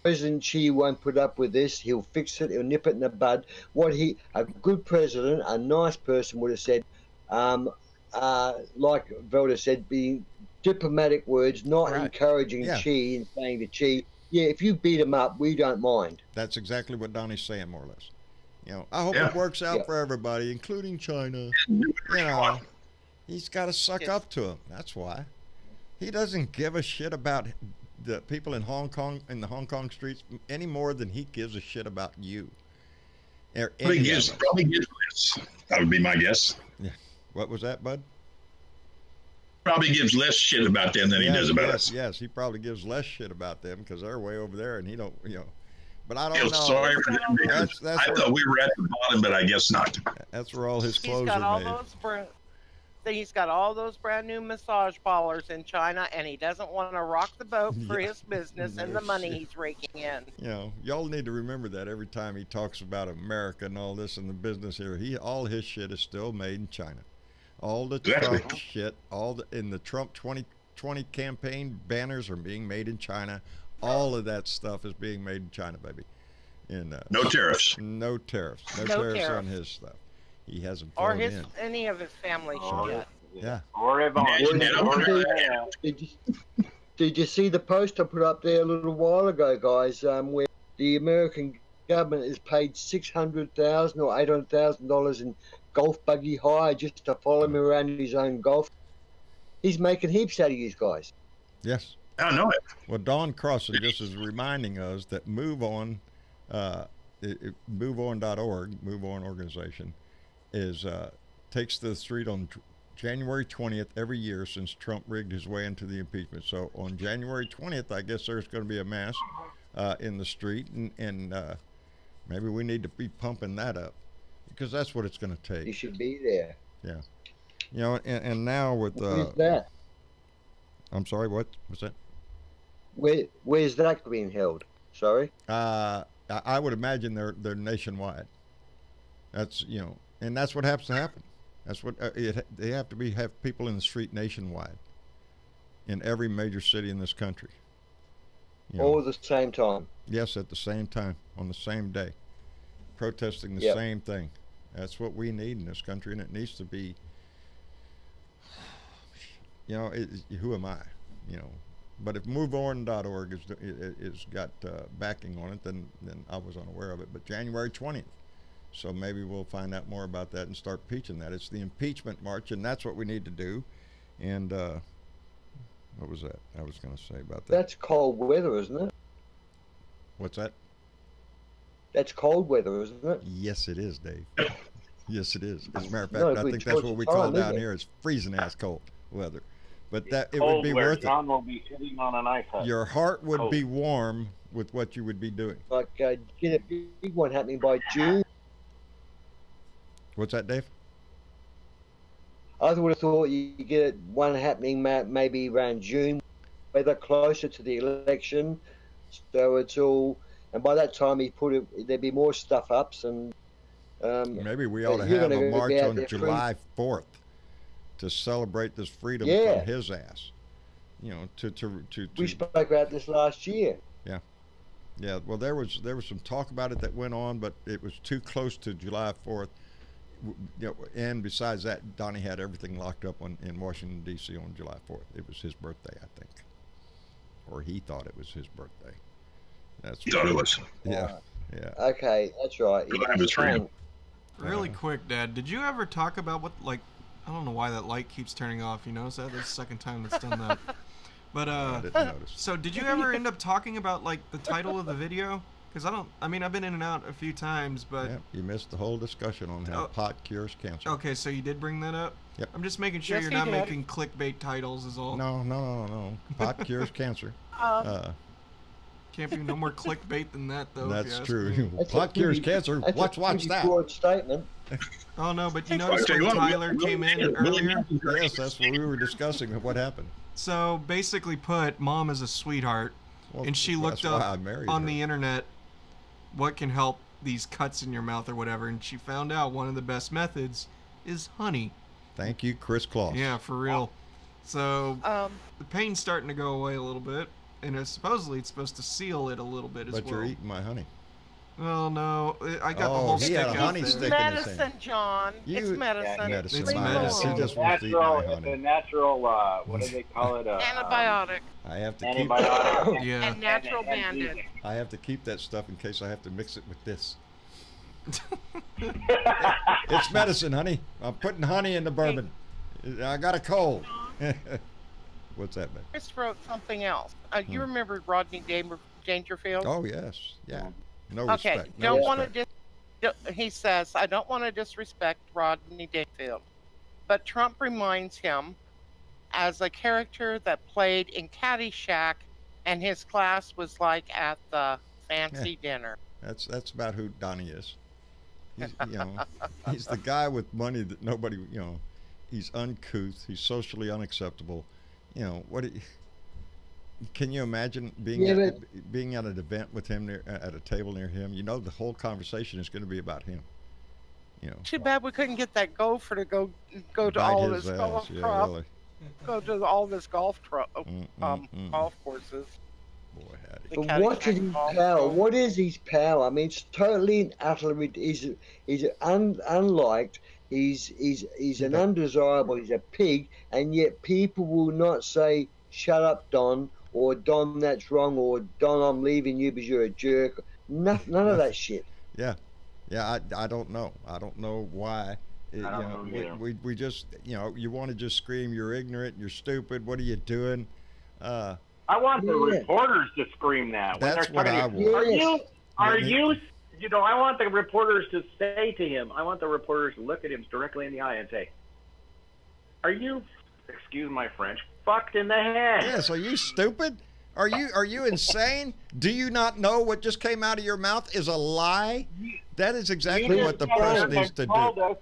Speaker 7: President Xi won't put up with this. He'll fix it. He'll nip it in the bud. A good president, a nice person would have said, like Velda said, being diplomatic words, not encouraging Xi and saying to Xi, yeah, if you beat him up, we don't mind.
Speaker 2: That's exactly what Donnie's saying, more or less. You know, I hope it works out for everybody, including China. You know, he's got to suck up to him. That's why. He doesn't give a shit about the people in Hong Kong, in the Hong Kong streets, any more than he gives a shit about you.
Speaker 6: Probably gives less. That would be my guess.
Speaker 2: Yeah. What was that, bud?
Speaker 6: Probably gives less shit about them than he does about us.
Speaker 2: Yes, he probably gives less shit about them because they're way over there, and he don't, you know. But I don't know.
Speaker 6: Sorry for them because I thought we were at the bottom, but I guess not.
Speaker 2: That's where all his clothes are made.
Speaker 3: He's got all those brand new massage parlors in China, and he doesn't want to rock the boat for his business and the money he's raking in.
Speaker 2: You know, y'all need to remember that every time he talks about America and all this and the business here, all his shit is still made in China. All the Trump shit, in the Trump 2020 campaign banners are being made in China. All of that stuff is being made in China, baby. And
Speaker 6: no tariffs.
Speaker 2: No tariffs. No tariffs on his stuff. He hasn't
Speaker 3: or any of his family yet.
Speaker 2: Yeah.
Speaker 4: Or
Speaker 7: Did you see the post I put up there a little while ago, guys? Where the American government has paid $600,000 or $800,000 in golf buggy hire just to follow him around his own golf. He's making heaps out of you guys.
Speaker 2: Yes.
Speaker 6: I know it.
Speaker 2: Well, Don Crossan just is reminding us that MoveOn, MoveOn.org, MoveOn organization, takes the street on January 20th every year since Trump rigged his way into the impeachment. So on January 20th, I guess there's going to be a mass in the street, and maybe we need to be pumping that up because that's what it's going to take.
Speaker 7: You should be there.
Speaker 2: Yeah. You know, and now with
Speaker 7: where's that?
Speaker 2: I'm sorry, what's that?
Speaker 7: Where's that being held? Sorry.
Speaker 2: I would imagine they're nationwide. That's, you know, and that's what happens to happen. That's what they have to have people in the street nationwide, in every major city in this country. You know,
Speaker 7: all at the same time.
Speaker 2: Yes, at the same time, on the same day, protesting the same thing. That's what we need in this country, and it needs to be. You know, who am I? You know, but if MoveOn.org is got backing on it, then I was unaware of it. But January 20th, so maybe we'll find out more about that and start preaching that. It's the impeachment march, and that's what we need to do. And what was that I was going to say about that?
Speaker 7: That's cold weather, isn't it?
Speaker 2: What's that?
Speaker 7: That's cold weather, isn't it?
Speaker 2: Yes, it is, Dave. Yes, it is. As a matter of fact, I think that's what we call down here is freezing ass cold weather. But that it would be worth it.
Speaker 4: John will be sitting on an ice hut.
Speaker 2: Your heart would be warm with what you would be doing.
Speaker 7: Like get a big one happening by June.
Speaker 2: What's that, Dave?
Speaker 7: I would have thought you get one happening maybe around June, whether closer to the election. So it's all, and by that time there'd be more stuff ups and.
Speaker 2: Maybe we ought to have a march on July 4th. To celebrate this freedom from his ass, you know, to
Speaker 7: we spoke about this last year.
Speaker 2: Yeah. Well, there was some talk about it that went on, but it was too close to July 4th. You know, and besides that, Donnie had everything locked up in Washington D.C. on July 4th. It was his birthday, I think, or he thought it was his birthday.
Speaker 6: He thought it was.
Speaker 2: Yeah. Yeah.
Speaker 7: Okay, that's right.
Speaker 6: Well, that was real.
Speaker 5: Really quick, Dad, did you ever talk about what, like, I don't know why that light keeps turning off, you notice that? That's the second time that's done that. But,
Speaker 2: I didn't notice.
Speaker 5: so did you ever end up talking about, like, the title of the video? Because I mean, I've been in and out a few times, but...
Speaker 2: Yeah, you missed the whole discussion on how pot cures cancer.
Speaker 5: Okay, so you did bring that up?
Speaker 2: Yep.
Speaker 5: I'm just making sure
Speaker 3: Yes,
Speaker 5: you're
Speaker 3: he
Speaker 5: not
Speaker 3: did.
Speaker 5: making clickbait titles is all.
Speaker 2: No. Pot cures cancer.
Speaker 5: Can't be no more clickbait than that, though. if you
Speaker 2: That's
Speaker 5: ask
Speaker 2: true.
Speaker 5: me.
Speaker 2: Pot cures cancer. Watch that.
Speaker 7: Broad statement.
Speaker 5: Oh, no, but you
Speaker 6: I'll
Speaker 5: noticed
Speaker 6: tell
Speaker 5: when
Speaker 6: you what,
Speaker 5: Tyler came in earlier?
Speaker 2: Yes, that's what we were discussing. What happened?
Speaker 5: So, basically put, Mom is a sweetheart,
Speaker 2: Well,
Speaker 5: and she
Speaker 2: that's
Speaker 5: looked
Speaker 2: why I
Speaker 5: up
Speaker 2: married
Speaker 5: on
Speaker 2: her.
Speaker 5: the internet what can help these cuts in your mouth or whatever, and she found out one of the best methods is honey.
Speaker 2: Thank you, Chris Claus.
Speaker 5: Yeah, for real. So, the pain's starting to go away a little bit, and supposedly it's supposed to seal it a little bit as well.
Speaker 2: But you're eating my honey.
Speaker 5: Well, no, I got the
Speaker 2: Oh,
Speaker 5: whole
Speaker 2: he
Speaker 5: stick
Speaker 2: had a
Speaker 5: out
Speaker 2: honey
Speaker 5: there.
Speaker 2: stick. in his
Speaker 3: Medicine,
Speaker 2: hand.
Speaker 3: John. It's medicine.
Speaker 2: Medicine.
Speaker 5: It's
Speaker 3: Leave it
Speaker 5: medicine.
Speaker 2: He
Speaker 3: alone.
Speaker 2: just wants to eat my
Speaker 4: It's a
Speaker 2: honey.
Speaker 4: natural, what do they call it?
Speaker 3: Antibiotic
Speaker 2: I have to keep.
Speaker 4: Antibiotic.
Speaker 5: Yeah.
Speaker 3: and natural bandage.
Speaker 2: I have to keep that stuff in case I have to mix it with this. It's medicine, honey. I'm putting honey in the bourbon. I got a cold. What's that, man?
Speaker 3: Chris wrote something else. You remember Rodney Dangerfield?
Speaker 2: Oh yes, yeah. No
Speaker 3: Okay,
Speaker 2: respect. No
Speaker 3: don't want
Speaker 2: respect.
Speaker 3: to. He says, "I don't want to disrespect Rodney Dangerfield, but Trump reminds him as a character that played in Caddyshack, and his class was like at the fancy dinner."
Speaker 2: That's about who Donnie is. He's, he's the guy with money that nobody, he's uncouth. He's socially unacceptable. Can you imagine being being at an event with him at a table near him? The whole conversation is going to be about him.
Speaker 3: Too bad we couldn't get that gopher to go to
Speaker 2: bite
Speaker 3: all
Speaker 2: his
Speaker 3: this
Speaker 2: ass.
Speaker 3: golf
Speaker 2: Yeah,
Speaker 3: club,
Speaker 2: really.
Speaker 3: go to all this golf golf courses.
Speaker 2: Boy, howdy.
Speaker 3: The
Speaker 7: But what is
Speaker 3: Caddyshack
Speaker 7: his
Speaker 3: golf
Speaker 7: power?
Speaker 3: course.
Speaker 7: What is his power? I mean, it's totally and utterly. He's unliked. He's an undesirable. He's a pig, and yet people will not say, "Shut up, Don," or "Don, that's wrong," or "Don, I'm leaving you because you're a jerk." None of that shit.
Speaker 2: Yeah, I don't know. I don't know why. We just, you want to just scream, "You're ignorant, you're stupid, what are you doing?"
Speaker 4: I want the reporters to scream that.
Speaker 2: That's what I want.
Speaker 4: Are you, I want the reporters to say to him, I want the reporters to look at him directly in the eye and say, "Are you, excuse my French, fucked in the head?"
Speaker 2: Yes, are you stupid? Are you insane? Do you not know what just came out of your mouth is a lie? That is exactly what the press needs to do.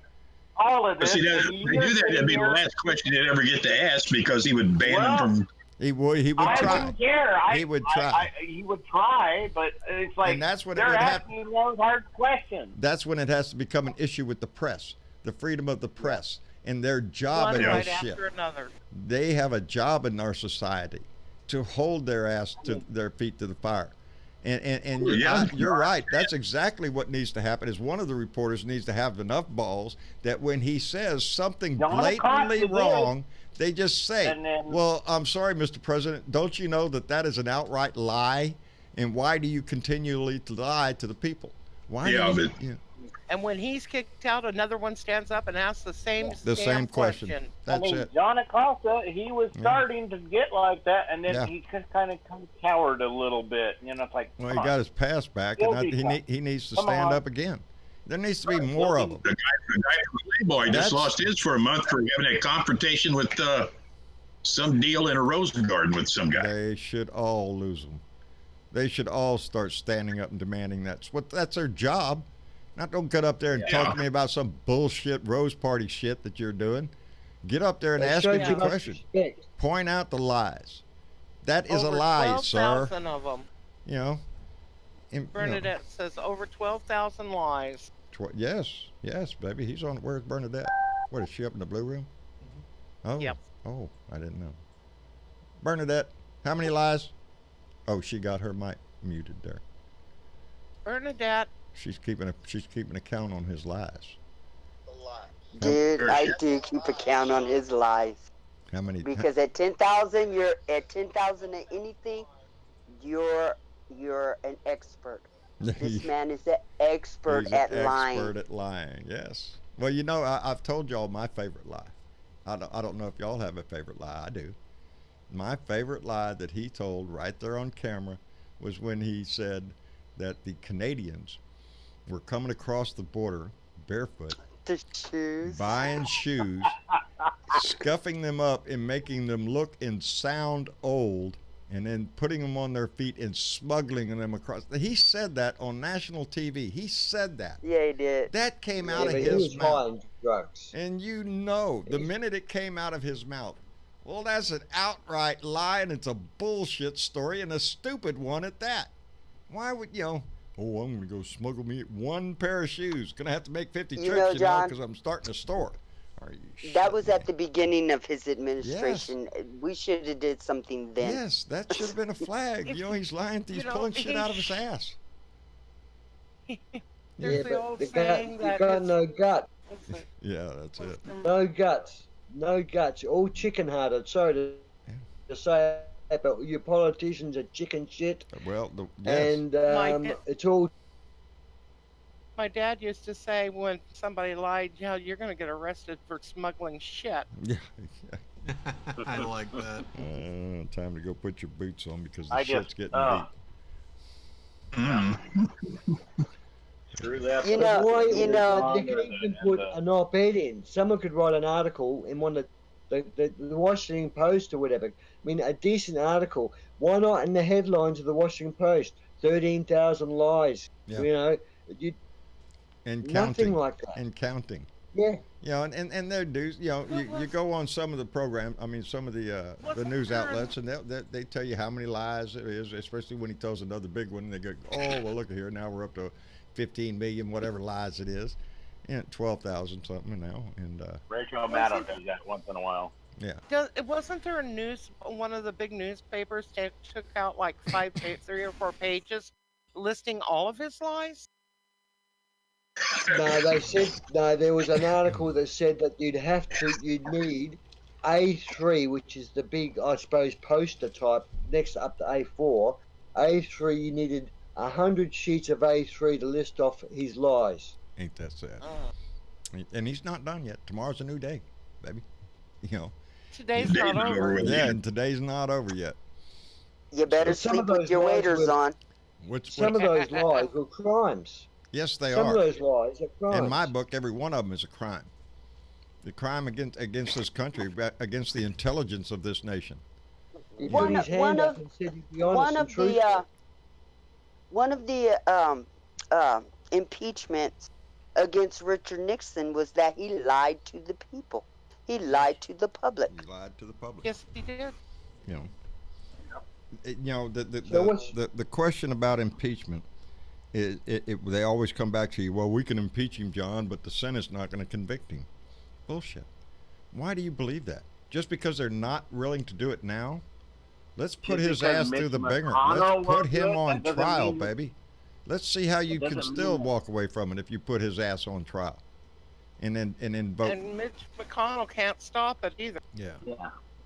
Speaker 4: All of this.
Speaker 6: See, if they do that, that'd be the last question they'd ever get to ask because he would ban them from.
Speaker 2: He would
Speaker 4: I
Speaker 2: try.
Speaker 4: wouldn't care.
Speaker 2: He would try.
Speaker 4: He would try, but it's like
Speaker 2: And that's what it
Speaker 4: they're
Speaker 2: would
Speaker 4: asking long, hard questions.
Speaker 2: That's when it has to become an issue with the press, the freedom of the press, and their job
Speaker 3: One
Speaker 2: in
Speaker 3: right
Speaker 2: this shit.
Speaker 3: after another.
Speaker 2: They have a job in our society to hold their ass to their feet to the fire. And you're right. That's exactly what needs to happen. Is one of the reporters needs to have enough balls that when he says something blatantly wrong, they just say, "Well, I'm sorry, Mr. President. Don't you know that is an outright lie? And why do you continually lie to the people? Why?"
Speaker 3: And when he's kicked out, another one stands up and asks the same
Speaker 2: question. That's it.
Speaker 4: John Acosta, he was starting to get like that, and then he kind of cowered a little bit. It's like,
Speaker 2: well, he got his pass back, and he needs to stand up again. There needs to be more of them.
Speaker 6: The guy from Playboy just lost his for a month for having a confrontation with some deal in a rose garden with some guy.
Speaker 2: They should all lose them. They should all start standing up and demanding that's their job. Now, don't get up there and talk to me about some bullshit rose party shit that you're doing. Get up there and ask him the question. Point out the lies. That is a lie, sir.
Speaker 3: 12,000 of them. Bernadette says over 12,000 lies.
Speaker 2: Yes, baby. He's on. Where's Bernadette? What, is she up in the blue room? Oh,
Speaker 3: yep.
Speaker 2: Oh, I didn't know. Bernadette, how many lies? Oh, she got her mic muted there.
Speaker 3: Bernadette.
Speaker 2: She's keeping a count on his lies.
Speaker 8: Dude, I do keep a count on his lies.
Speaker 2: How many?
Speaker 8: Because at 10,000, you're at 10,000 at anything, you're an expert. This man is an expert at lying.
Speaker 2: Expert at lying. Yes. Well, I've told y'all my favorite lie. I don't know if y'all have a favorite lie. I do. My favorite lie that he told right there on camera was when he said that the Canadians were coming across the border barefoot,
Speaker 8: The shoes.
Speaker 2: buying shoes, scuffing them up and making them look and sound old, and then putting them on their feet and smuggling them across. He said that on national TV. He said that.
Speaker 8: Yeah, he did.
Speaker 2: That came
Speaker 7: Yeah,
Speaker 2: out of
Speaker 7: but he
Speaker 2: his
Speaker 7: was
Speaker 2: mouth.
Speaker 7: buying drugs.
Speaker 2: And the minute it came out of his mouth, well, that's an outright lie, and it's a bullshit story, and a stupid one at that. Why would, oh, I'm going to go smuggle me one pair of shoes. Going to have to make 50
Speaker 8: You
Speaker 2: trips,
Speaker 8: know, John,
Speaker 2: because I'm starting a store. Are you
Speaker 8: that
Speaker 2: shitting
Speaker 8: was
Speaker 2: me?
Speaker 8: at the beginning of his administration. We should have did something then.
Speaker 2: Yes, that should have been a flag. He's lying. He's pulling shit out of his ass.
Speaker 3: There's
Speaker 7: Yeah,
Speaker 3: the
Speaker 7: but
Speaker 3: old
Speaker 7: the
Speaker 3: saying
Speaker 7: you
Speaker 3: that
Speaker 7: got
Speaker 3: it's-
Speaker 7: no gut.
Speaker 2: Yeah, that's it.
Speaker 7: No guts. No guts. You're all chicken hearted. Sorry to say that, but your politicians are chicken shit.
Speaker 2: Well, yes.
Speaker 7: And
Speaker 3: My-
Speaker 7: it's all.
Speaker 3: My dad used to say when somebody lied, you're going to get arrested for smuggling shit.
Speaker 2: Yeah.
Speaker 5: I like that.
Speaker 2: Time to go put your boots on because the
Speaker 4: I
Speaker 2: shit's
Speaker 4: just,
Speaker 2: getting
Speaker 4: Screw that.
Speaker 8: You know-
Speaker 7: Why,
Speaker 8: you know-
Speaker 7: they could even put an op-ed in. Someone could write an article in one of the Washington Post or whatever. I mean, a decent article. Why not in the headlines of the Washington Post? 13,000 lies.
Speaker 2: Yeah. And
Speaker 7: Nothing
Speaker 2: counting.
Speaker 7: like that.
Speaker 2: And counting.
Speaker 7: Yeah.
Speaker 2: And they're dudes. You go on some of the program. I mean, some of the news outlets, and they tell you how many lies there is. Especially when he tells another big one, they go, "Oh, well, look at here. Now we're up to 15 million, whatever lies it is, and 12,000 something now." And
Speaker 4: Rachel Maddow does that once in a while.
Speaker 2: yeah,
Speaker 3: Wasn't there one of the big newspapers took out like 3 or 4 pages listing all of his lies?
Speaker 7: No, they said no. There was an article that said that you'd need A3, which is the big, I suppose, poster type next up to A4. A3, you needed 100 sheets of A3 to list off his lies.
Speaker 2: ain't that sad? And he's not done yet. Tomorrow's a new day, baby.
Speaker 3: Today's
Speaker 6: Day's
Speaker 3: not
Speaker 6: not
Speaker 3: over.
Speaker 6: over with.
Speaker 2: Yeah, and today's not over yet.
Speaker 8: You better
Speaker 7: But some of
Speaker 8: sleep with
Speaker 7: those
Speaker 8: your
Speaker 7: lies
Speaker 8: waders
Speaker 7: were-
Speaker 8: on.
Speaker 7: Some of those lies were crimes.
Speaker 2: Yes, they
Speaker 7: Some
Speaker 2: are.
Speaker 7: of those lies are crimes.
Speaker 2: In my book, every one of them is a crime. The crime against this country, against the intelligence of this nation.
Speaker 7: He
Speaker 8: One
Speaker 7: put his
Speaker 8: of- one
Speaker 7: hand up
Speaker 8: of-
Speaker 7: and said he'd be honest
Speaker 8: One
Speaker 7: and
Speaker 8: of the
Speaker 7: truthful.
Speaker 8: one of the impeachments against Richard Nixon was that he lied to the people. He lied to the public.
Speaker 2: He lied to the public.
Speaker 3: Yes, he did.
Speaker 2: You know,
Speaker 7: So what's-
Speaker 2: the question about impeachment is they always come back to you. Well, we can impeach him, John, but the Senate's not going to convict him. Bullshit. Why do you believe that? Just because they're not willing to do it now? Let's put
Speaker 4: Just
Speaker 2: his
Speaker 4: because
Speaker 2: ass
Speaker 4: Mitch
Speaker 2: through the binger.
Speaker 4: McConnell
Speaker 2: Let's put
Speaker 4: won't do
Speaker 2: him
Speaker 4: it,
Speaker 2: on
Speaker 4: that doesn't
Speaker 2: trial,
Speaker 4: mean-
Speaker 2: baby. Let's see how you
Speaker 4: That
Speaker 2: can
Speaker 4: doesn't
Speaker 2: still
Speaker 4: mean-
Speaker 2: walk away from it if you put his ass on trial, and then vote.
Speaker 3: And Mitch McConnell can't stop it either.
Speaker 2: Yeah,
Speaker 4: Yeah.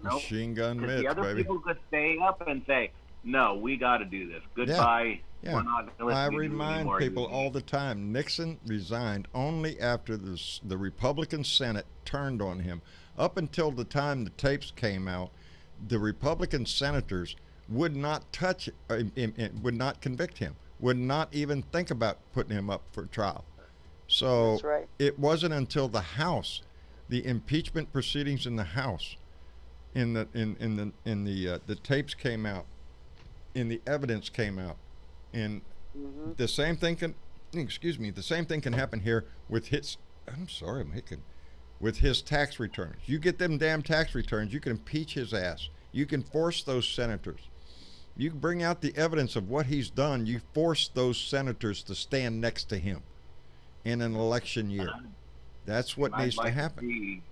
Speaker 4: Nope.
Speaker 2: machine gun
Speaker 4: Because
Speaker 2: Mitch,
Speaker 4: the other
Speaker 2: baby.
Speaker 4: people could stay up and say, "No, we got to do this. Goodbye.
Speaker 2: Yeah.
Speaker 4: We're not going to
Speaker 2: I
Speaker 4: listen to you
Speaker 2: remind
Speaker 4: anymore."
Speaker 2: people all the time, Nixon resigned only after the Republican Senate turned on him. Up until the time the tapes came out, the Republican senators would not touch him, would not convict him, would not even think about putting him up for trial. So
Speaker 8: That's right.
Speaker 2: it wasn't until the House, the impeachment proceedings in the House, the tapes came out, and the evidence came out, and the same thing can, the same thing can happen here with his. I'm sorry, I'm hiccupping. With his tax returns, you get them damn tax returns, you can impeach his ass. You can force those senators. You can bring out the evidence of what he's done. You force those senators to stand next to him in an election year. That's what
Speaker 4: I'd
Speaker 2: needs
Speaker 4: like
Speaker 2: to happen.
Speaker 4: see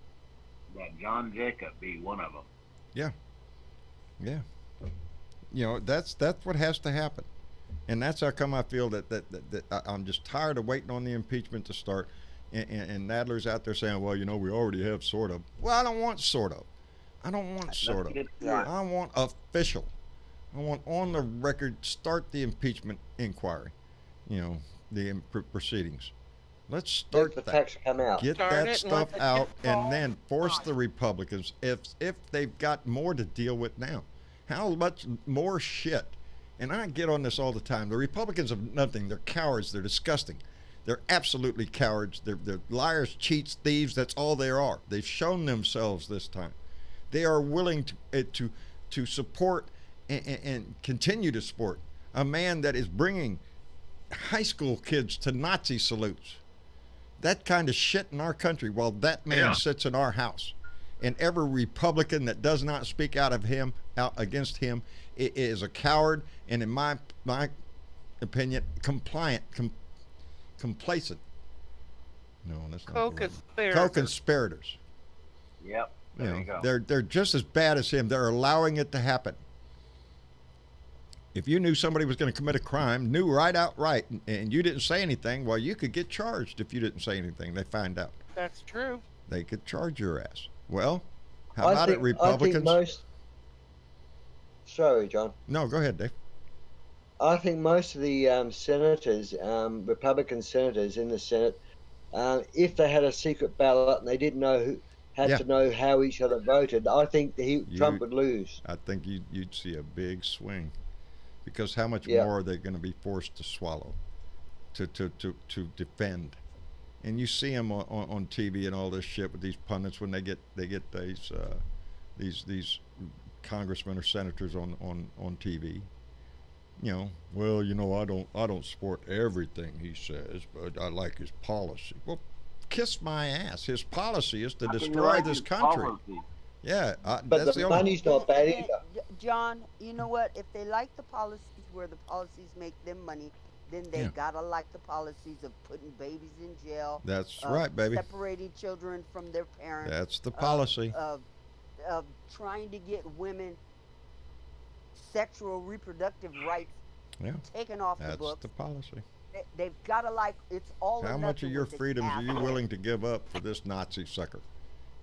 Speaker 4: that John Jacob be one of them.
Speaker 2: Yeah. That's what has to happen, and that's how come I feel that I'm just tired of waiting on the impeachment to start. And Nadler's out there saying, well, we already have sort of. Well, I don't want sort of. I don't want sort of. I want official. I want on the record, start the impeachment inquiry. the proceedings. Let's
Speaker 7: Let
Speaker 2: start
Speaker 7: the
Speaker 2: that.
Speaker 7: facts come out.
Speaker 2: Get
Speaker 3: Start
Speaker 2: that
Speaker 3: it and let
Speaker 2: stuff
Speaker 3: the
Speaker 2: out,
Speaker 3: chips fall.
Speaker 2: and then force
Speaker 3: Right.
Speaker 2: the Republicans, if they've got more to deal with now. How much more shit? And I get on this all the time. The Republicans have nothing. They're cowards. They're disgusting. They're absolutely cowards. They're liars, cheats, thieves. That's all they are. They've shown themselves this time. They are willing to support and continue to support a man that is bringing high school kids to Nazi salutes. That kind of shit in our country, while that man sits in our house. And every Republican that does not speak out against him is a coward, and in my opinion, complacent. No, that's not the word.
Speaker 3: Co-conspirators.
Speaker 2: Co-conspirators.
Speaker 4: Yep. There you go.
Speaker 2: They're just as bad as him. They're allowing it to happen. If you knew somebody was going to commit a crime, knew outright, and you didn't say anything, well, you could get charged if you didn't say anything. They find out.
Speaker 3: That's true.
Speaker 2: They could charge your ass. Well, how about it, Republicans?
Speaker 7: Sorry, John.
Speaker 2: No, go ahead, Dave.
Speaker 7: I think most of the senators, Republican senators in the Senate, if they had a secret ballot and they didn't know to know how each other voted, I think Trump would lose.
Speaker 2: I think you'd see a big swing, because how much more are they going to be forced to swallow, to defend? And you see them on TV and all this shit with these pundits when they get these congressmen or senators on TV. I don't support everything he says, but I like his policy. Well, kiss my ass. His policy is to destroy this country.
Speaker 4: Policy.
Speaker 2: Yeah,
Speaker 7: but
Speaker 2: that's
Speaker 7: the money's not bad either.
Speaker 8: John, you know what? If they like the policies where the policies make them money, then they gotta like the policies of putting babies in jail.
Speaker 2: That's right, baby.
Speaker 8: Separating children from their parents.
Speaker 2: That's the policy.
Speaker 8: Of trying to get women sexual reproductive rights taken off the books.
Speaker 2: That's the policy.
Speaker 8: They've gotta like it's all.
Speaker 2: How much of your freedoms are you willing to give up for this Nazi sucker?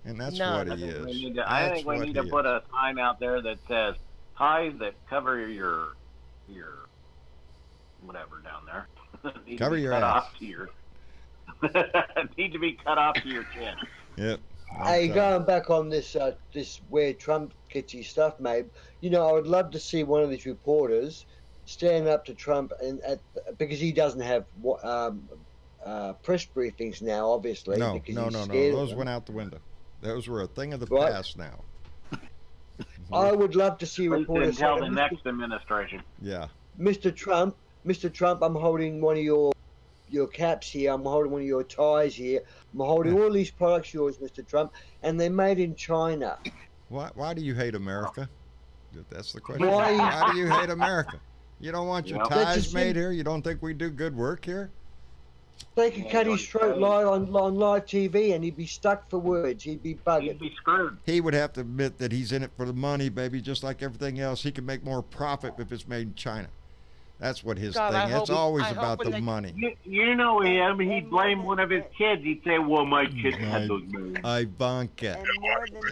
Speaker 2: And that's what he is.
Speaker 4: I think we need to put a sign out there that says ties that cover your whatever down there.
Speaker 2: Cover your ass.
Speaker 4: Need to be cut off to your chin.
Speaker 2: Yep.
Speaker 7: Hey, going back on this where Trump gets his stuff made, I would love to see one of these reporters stand up to Trump because he doesn't have press briefings now, obviously.
Speaker 2: No. Those went out the window. Those were a thing of the past now.
Speaker 7: I would love to see reporters
Speaker 4: until the next administration.
Speaker 2: Yeah.
Speaker 7: Mr. Trump, I'm holding one of your caps here. I'm holding one of your ties here. I'm holding all these products yours, Mr. Trump, and they're made in China.
Speaker 2: Why do you hate America? That's the question. Why do you hate America? You don't want your ties made here? You don't think we do good work here?
Speaker 7: They could cut his throat live on live TV, and he'd be stuck for words. He'd be bugging.
Speaker 4: He'd be screwed.
Speaker 2: He would have to admit that he's in it for the money, baby, just like everything else. He can make more profit if it's made in China. That's what his thing is. It's always about the money.
Speaker 4: You know him. He'd blame one of his kids. He'd say, well, my kid had those moves.
Speaker 2: Ivanka.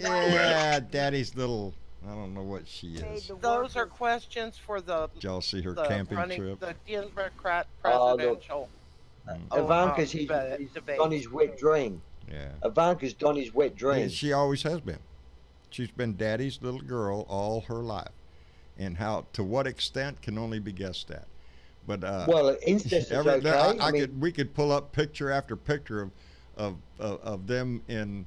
Speaker 2: Yeah, daddy's little... I don't know what she is.
Speaker 3: Those are questions for the...
Speaker 2: Did y'all see her camping trip?
Speaker 3: The Democrat presidential...
Speaker 7: Ivanka's he's Donnie's wet dream.
Speaker 2: Yeah.
Speaker 7: Ivanka's Donnie's wet dream.
Speaker 2: Yeah, she always has been. She's been daddy's little girl all her life. And to what extent can only be guessed at. But
Speaker 7: well, incest is okay.
Speaker 2: We could pull up picture after picture of them in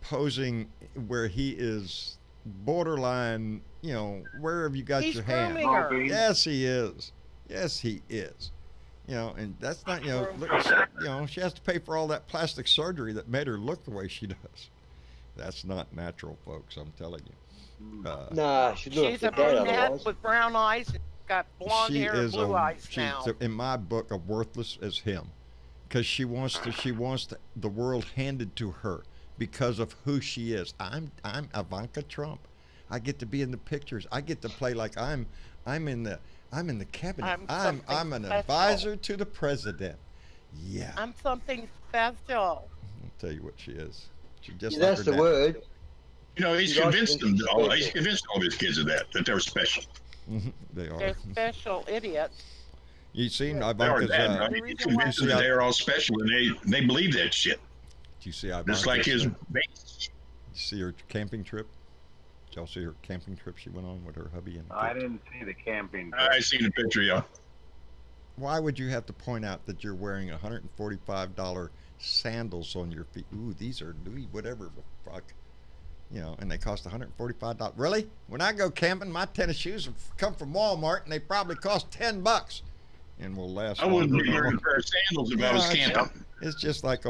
Speaker 2: posing where he is borderline, where have you got your hand? Yes, he is. Yes, he is. And that's not, look, she has to pay for all that plastic surgery that made her look the way she does. That's not natural, folks, I'm telling you.
Speaker 7: Nah,
Speaker 3: she's a brunette with brown eyes and got blonde hair and blue eyes now.
Speaker 2: In my book, a worthless as him. Because she wants the world handed to her because of who she is. I'm Ivanka Trump. I get to be in the pictures. I get to play like I'm in the cabinet. I'm an advisor to the president. Yeah.
Speaker 3: I'm something special.
Speaker 2: I'll tell you what she is. She just
Speaker 7: that's the word.
Speaker 6: He's convinced them. He's convinced all of his kids of that they're special.
Speaker 2: They are.
Speaker 3: They're special idiots.
Speaker 2: You seen
Speaker 6: They are
Speaker 2: Ivanka's?
Speaker 6: that. I
Speaker 8: The
Speaker 6: mean,
Speaker 8: reason
Speaker 6: convinced
Speaker 8: why-
Speaker 6: that they're all special, and they believe that shit.
Speaker 2: Did you see Ivanka's?
Speaker 6: Just like his base.
Speaker 2: You see her camping trip? Did y'all see her camping trip she went on with her hubby and?
Speaker 4: I didn't see the camping.
Speaker 6: I seen the picture, yeah.
Speaker 2: Why would you have to point out that you're wearing $145 sandals on your feet? Ooh, these are Louis, whatever the fuck. You know, and they cost $145. Really? When I go camping, my tennis shoes come from Walmart, and they probably cost $10, and will last.
Speaker 6: I wouldn't
Speaker 2: longer
Speaker 6: be
Speaker 2: than
Speaker 6: wearing a
Speaker 2: one.
Speaker 6: pair of sandals if I was
Speaker 2: Yeah,
Speaker 6: camping.
Speaker 2: It's just like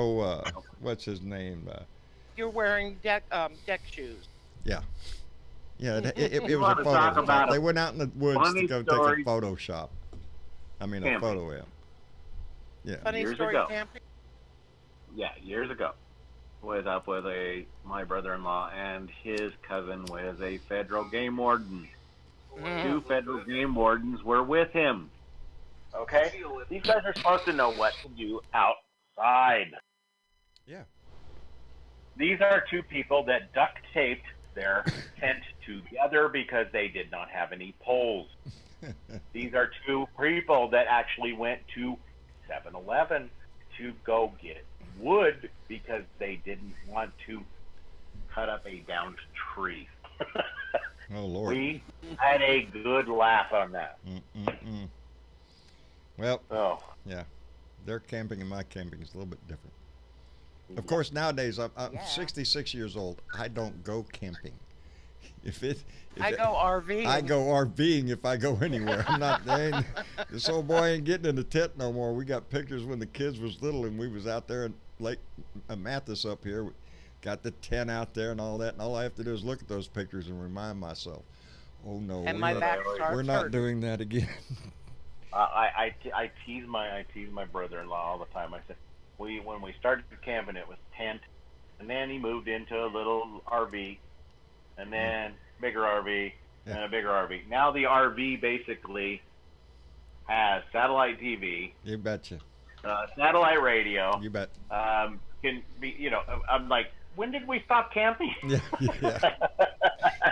Speaker 2: what's his name?
Speaker 3: You're wearing deck shoes.
Speaker 2: Yeah, it
Speaker 4: You
Speaker 2: was a
Speaker 4: wanna talk
Speaker 2: photo.
Speaker 4: about
Speaker 2: They
Speaker 4: a
Speaker 2: went out in the woods to
Speaker 4: funny
Speaker 2: go
Speaker 4: story?
Speaker 2: take a Photoshop. I mean, a
Speaker 4: Camping.
Speaker 2: photo app. Yeah.
Speaker 3: Funny
Speaker 4: Years
Speaker 3: story
Speaker 4: ago.
Speaker 3: camping.
Speaker 4: Yeah, years ago, was up with my brother-in-law, and his cousin was a federal game warden.
Speaker 3: Mm.
Speaker 4: 2 federal game wardens were with him. Okay, these guys are supposed to know what to do outside.
Speaker 2: Yeah.
Speaker 4: These are 2 people that duct taped their tent together because they did not have any poles. These are 2 people that actually went to 7-Eleven to go get wood because they didn't want to cut up a downed tree.
Speaker 2: Oh Lord.
Speaker 4: We had a good laugh on that.
Speaker 2: Mm-mm-mm. Well,
Speaker 4: Oh,
Speaker 2: yeah, their camping and my camping is a little bit different. Of course, nowadays I'm
Speaker 8: Yeah.
Speaker 2: 66 years old. I don't go camping.
Speaker 3: I go RV.
Speaker 2: I go RVing if I go anywhere. I'm not. This old boy ain't getting in the tent no more. We got pictures when the kids was little and we was out there in Lake Mathis up here. We got the tent out there and all that. And all I have to do is look at those pictures and remind myself, oh no,
Speaker 3: and my back starts
Speaker 2: we're not
Speaker 3: hurting.
Speaker 2: doing that again.
Speaker 4: I tease my brother-in-law all the time. I said, when we started camping, it was tent, and then he moved into a little RV, and then bigger RV, and a bigger RV. Now the RV basically has satellite TV,
Speaker 2: You betcha.
Speaker 4: satellite radio.
Speaker 2: You bet.
Speaker 4: Can be, I'm like, when did we stop camping?
Speaker 2: Yeah.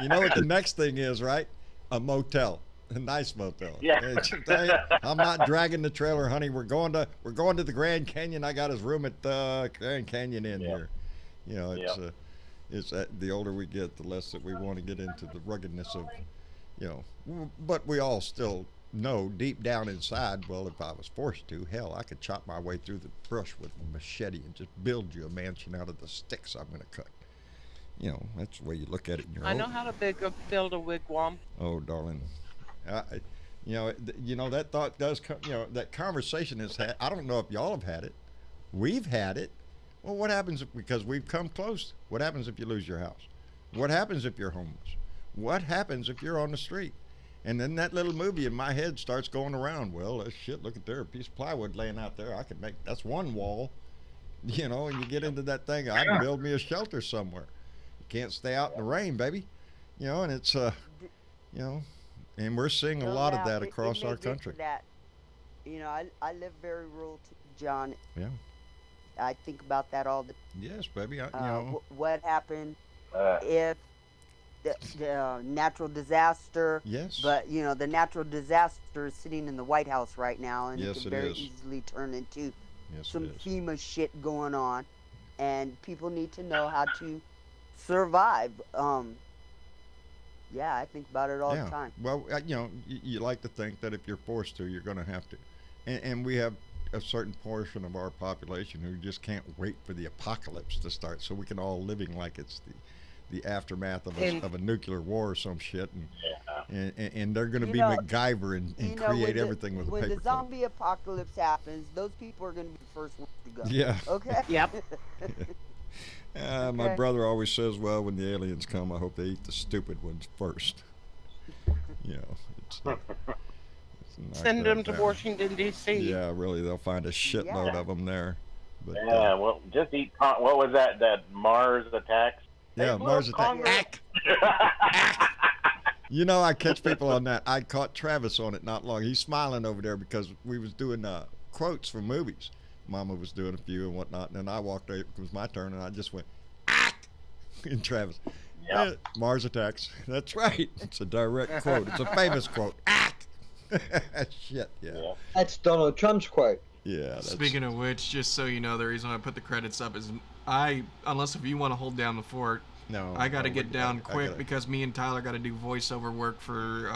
Speaker 2: You know what the next thing is, right? A motel. A nice motel.
Speaker 4: Yeah.
Speaker 2: I'm not dragging the trailer, honey. We're going to the Grand Canyon. I got his room at the Grand Canyon Inn here. You know, it's the older we get, the less that we want to get into the ruggedness of, but we all still know deep down inside, well, if I was forced to, hell, I could chop my way through the brush with a machete and just build you a mansion out of the sticks I'm going to cut. That's the way you look at it in your
Speaker 3: I know how to build a wigwam.
Speaker 2: Oh, darling. That thought does come, that conversation has had, I don't know if y'all have had it. We've had it. Well, what happens because we've come close? What happens if you lose your house? What happens if you're homeless? What happens if you're on the street? And then that little movie in my head starts going around. Well, shit, look at there, a piece of plywood laying out there. I could that's one wall, and you get into that thing. I can build me a shelter somewhere. You can't stay out in the rain, baby. And it's, and we're seeing a lot of that across our country.
Speaker 8: That, I live very rural, John.
Speaker 2: Yeah.
Speaker 8: I think about that all the
Speaker 2: Yes, baby.
Speaker 8: what happened if the natural disaster.
Speaker 2: Yes.
Speaker 8: But the natural disaster is sitting in the White House right now, and
Speaker 2: Yes,
Speaker 8: it could
Speaker 2: it
Speaker 8: very
Speaker 2: is.
Speaker 8: easily turn into
Speaker 2: Yes,
Speaker 8: some
Speaker 2: it is.
Speaker 8: FEMA shit going on, and people need to know how to survive. Yeah, I think about it all the time.
Speaker 2: Well, you like to think that if you're forced to, you're going to have to. And we have a certain portion of our population who just can't wait for the apocalypse to start so we can all living like it's the aftermath of a nuclear war or some shit. And they're going to be MacGyver and create everything with a
Speaker 8: when
Speaker 2: paper
Speaker 8: the zombie apocalypse happens, those people are going to be the first ones to go.
Speaker 2: Yeah.
Speaker 8: Okay?
Speaker 3: Yep.
Speaker 2: My brother always says, well, when the aliens come, I hope they eat the stupid ones first. It's not
Speaker 3: Send
Speaker 2: that
Speaker 3: them to
Speaker 2: bad.
Speaker 3: Washington, D.C.
Speaker 2: Yeah, really, they'll find a shitload of them there. But,
Speaker 4: well, just eat. What was that Mars attacks?
Speaker 2: yeah, Mars attack. I catch people on that. I caught Travis on it not long. He's smiling over there because we was doing quotes from movies. Mama was doing a few and whatnot, and then I walked out. It was my turn, and I just went, act! And Travis,
Speaker 4: Yep.
Speaker 2: Mars attacks. That's right. It's a direct quote. It's a famous quote. Act! Shit, yeah.
Speaker 7: That's Donald Trump's quote.
Speaker 2: Yeah. That's,
Speaker 5: Speaking of which, just so you know, the reason I put the credits up is unless if you want to hold down the fort,
Speaker 2: no,
Speaker 5: I got to get down
Speaker 2: I
Speaker 5: quick
Speaker 2: gotta-
Speaker 5: because me and Tyler got to do voiceover work for.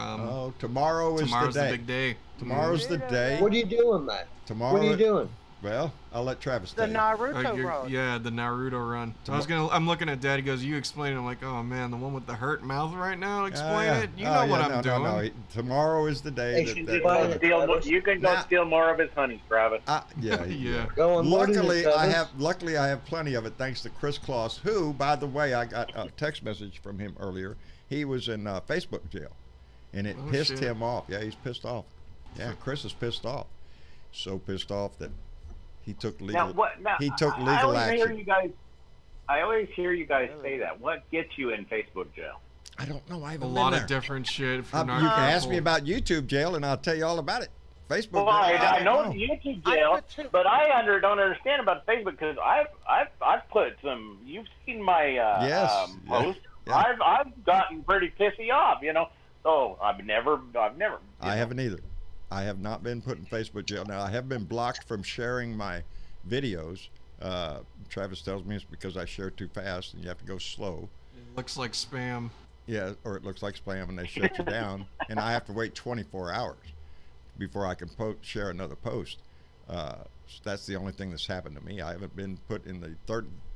Speaker 2: tomorrow is
Speaker 5: Tomorrow's
Speaker 2: the day.
Speaker 5: big day.
Speaker 2: Tomorrow's the day.
Speaker 7: What are you doing, mate?
Speaker 2: Tomorrow.
Speaker 7: What are you doing?
Speaker 2: Well, I'll let Travis
Speaker 3: The
Speaker 2: tell you.
Speaker 3: Naruto road.
Speaker 5: Yeah, the Naruto run. So I'm looking at Dad. He goes, "You explain it." I'm like, "Oh man, the one with the hurt mouth right now. Explain it. You know what I'm doing."
Speaker 2: No. Tomorrow is the day
Speaker 7: Hey,
Speaker 4: You can go steal more of his honey, Travis.
Speaker 2: Yeah.
Speaker 5: Yeah.
Speaker 7: Go on,
Speaker 2: Luckily,
Speaker 7: Travis.
Speaker 2: Luckily, I have plenty of it thanks to Chris Kloss, who, by the way, I got a text message from him earlier. He was in Facebook jail, and it pissed
Speaker 5: shit.
Speaker 2: him off. Yeah, he's pissed off. Yeah, Chris is pissed off. So pissed off that he took legal. He took legal action.
Speaker 4: I always hear you guys say that. What gets you in Facebook jail?
Speaker 2: I don't know. I
Speaker 5: A
Speaker 2: haven't
Speaker 5: lot
Speaker 2: been
Speaker 5: of
Speaker 2: there.
Speaker 5: different shit. For
Speaker 2: You can ask me about YouTube jail, and I'll tell you all about it. Facebook.
Speaker 4: Well, I
Speaker 2: don't
Speaker 4: know YouTube jail, but I don't understand about Facebook because I've put some. You've seen my post.
Speaker 2: Yeah.
Speaker 4: I've gotten pretty pissy off, So I've never.
Speaker 2: I haven't either. I have not been put in Facebook jail. Now I have been blocked from sharing my videos. Travis tells me it's because I share too fast, and you have to go slow.
Speaker 5: It looks like spam.
Speaker 2: Yeah, or it looks like spam, and they shut you down, and I have to wait 24 hours before I can share another post. So that's the only thing that's happened to me. I haven't been put in the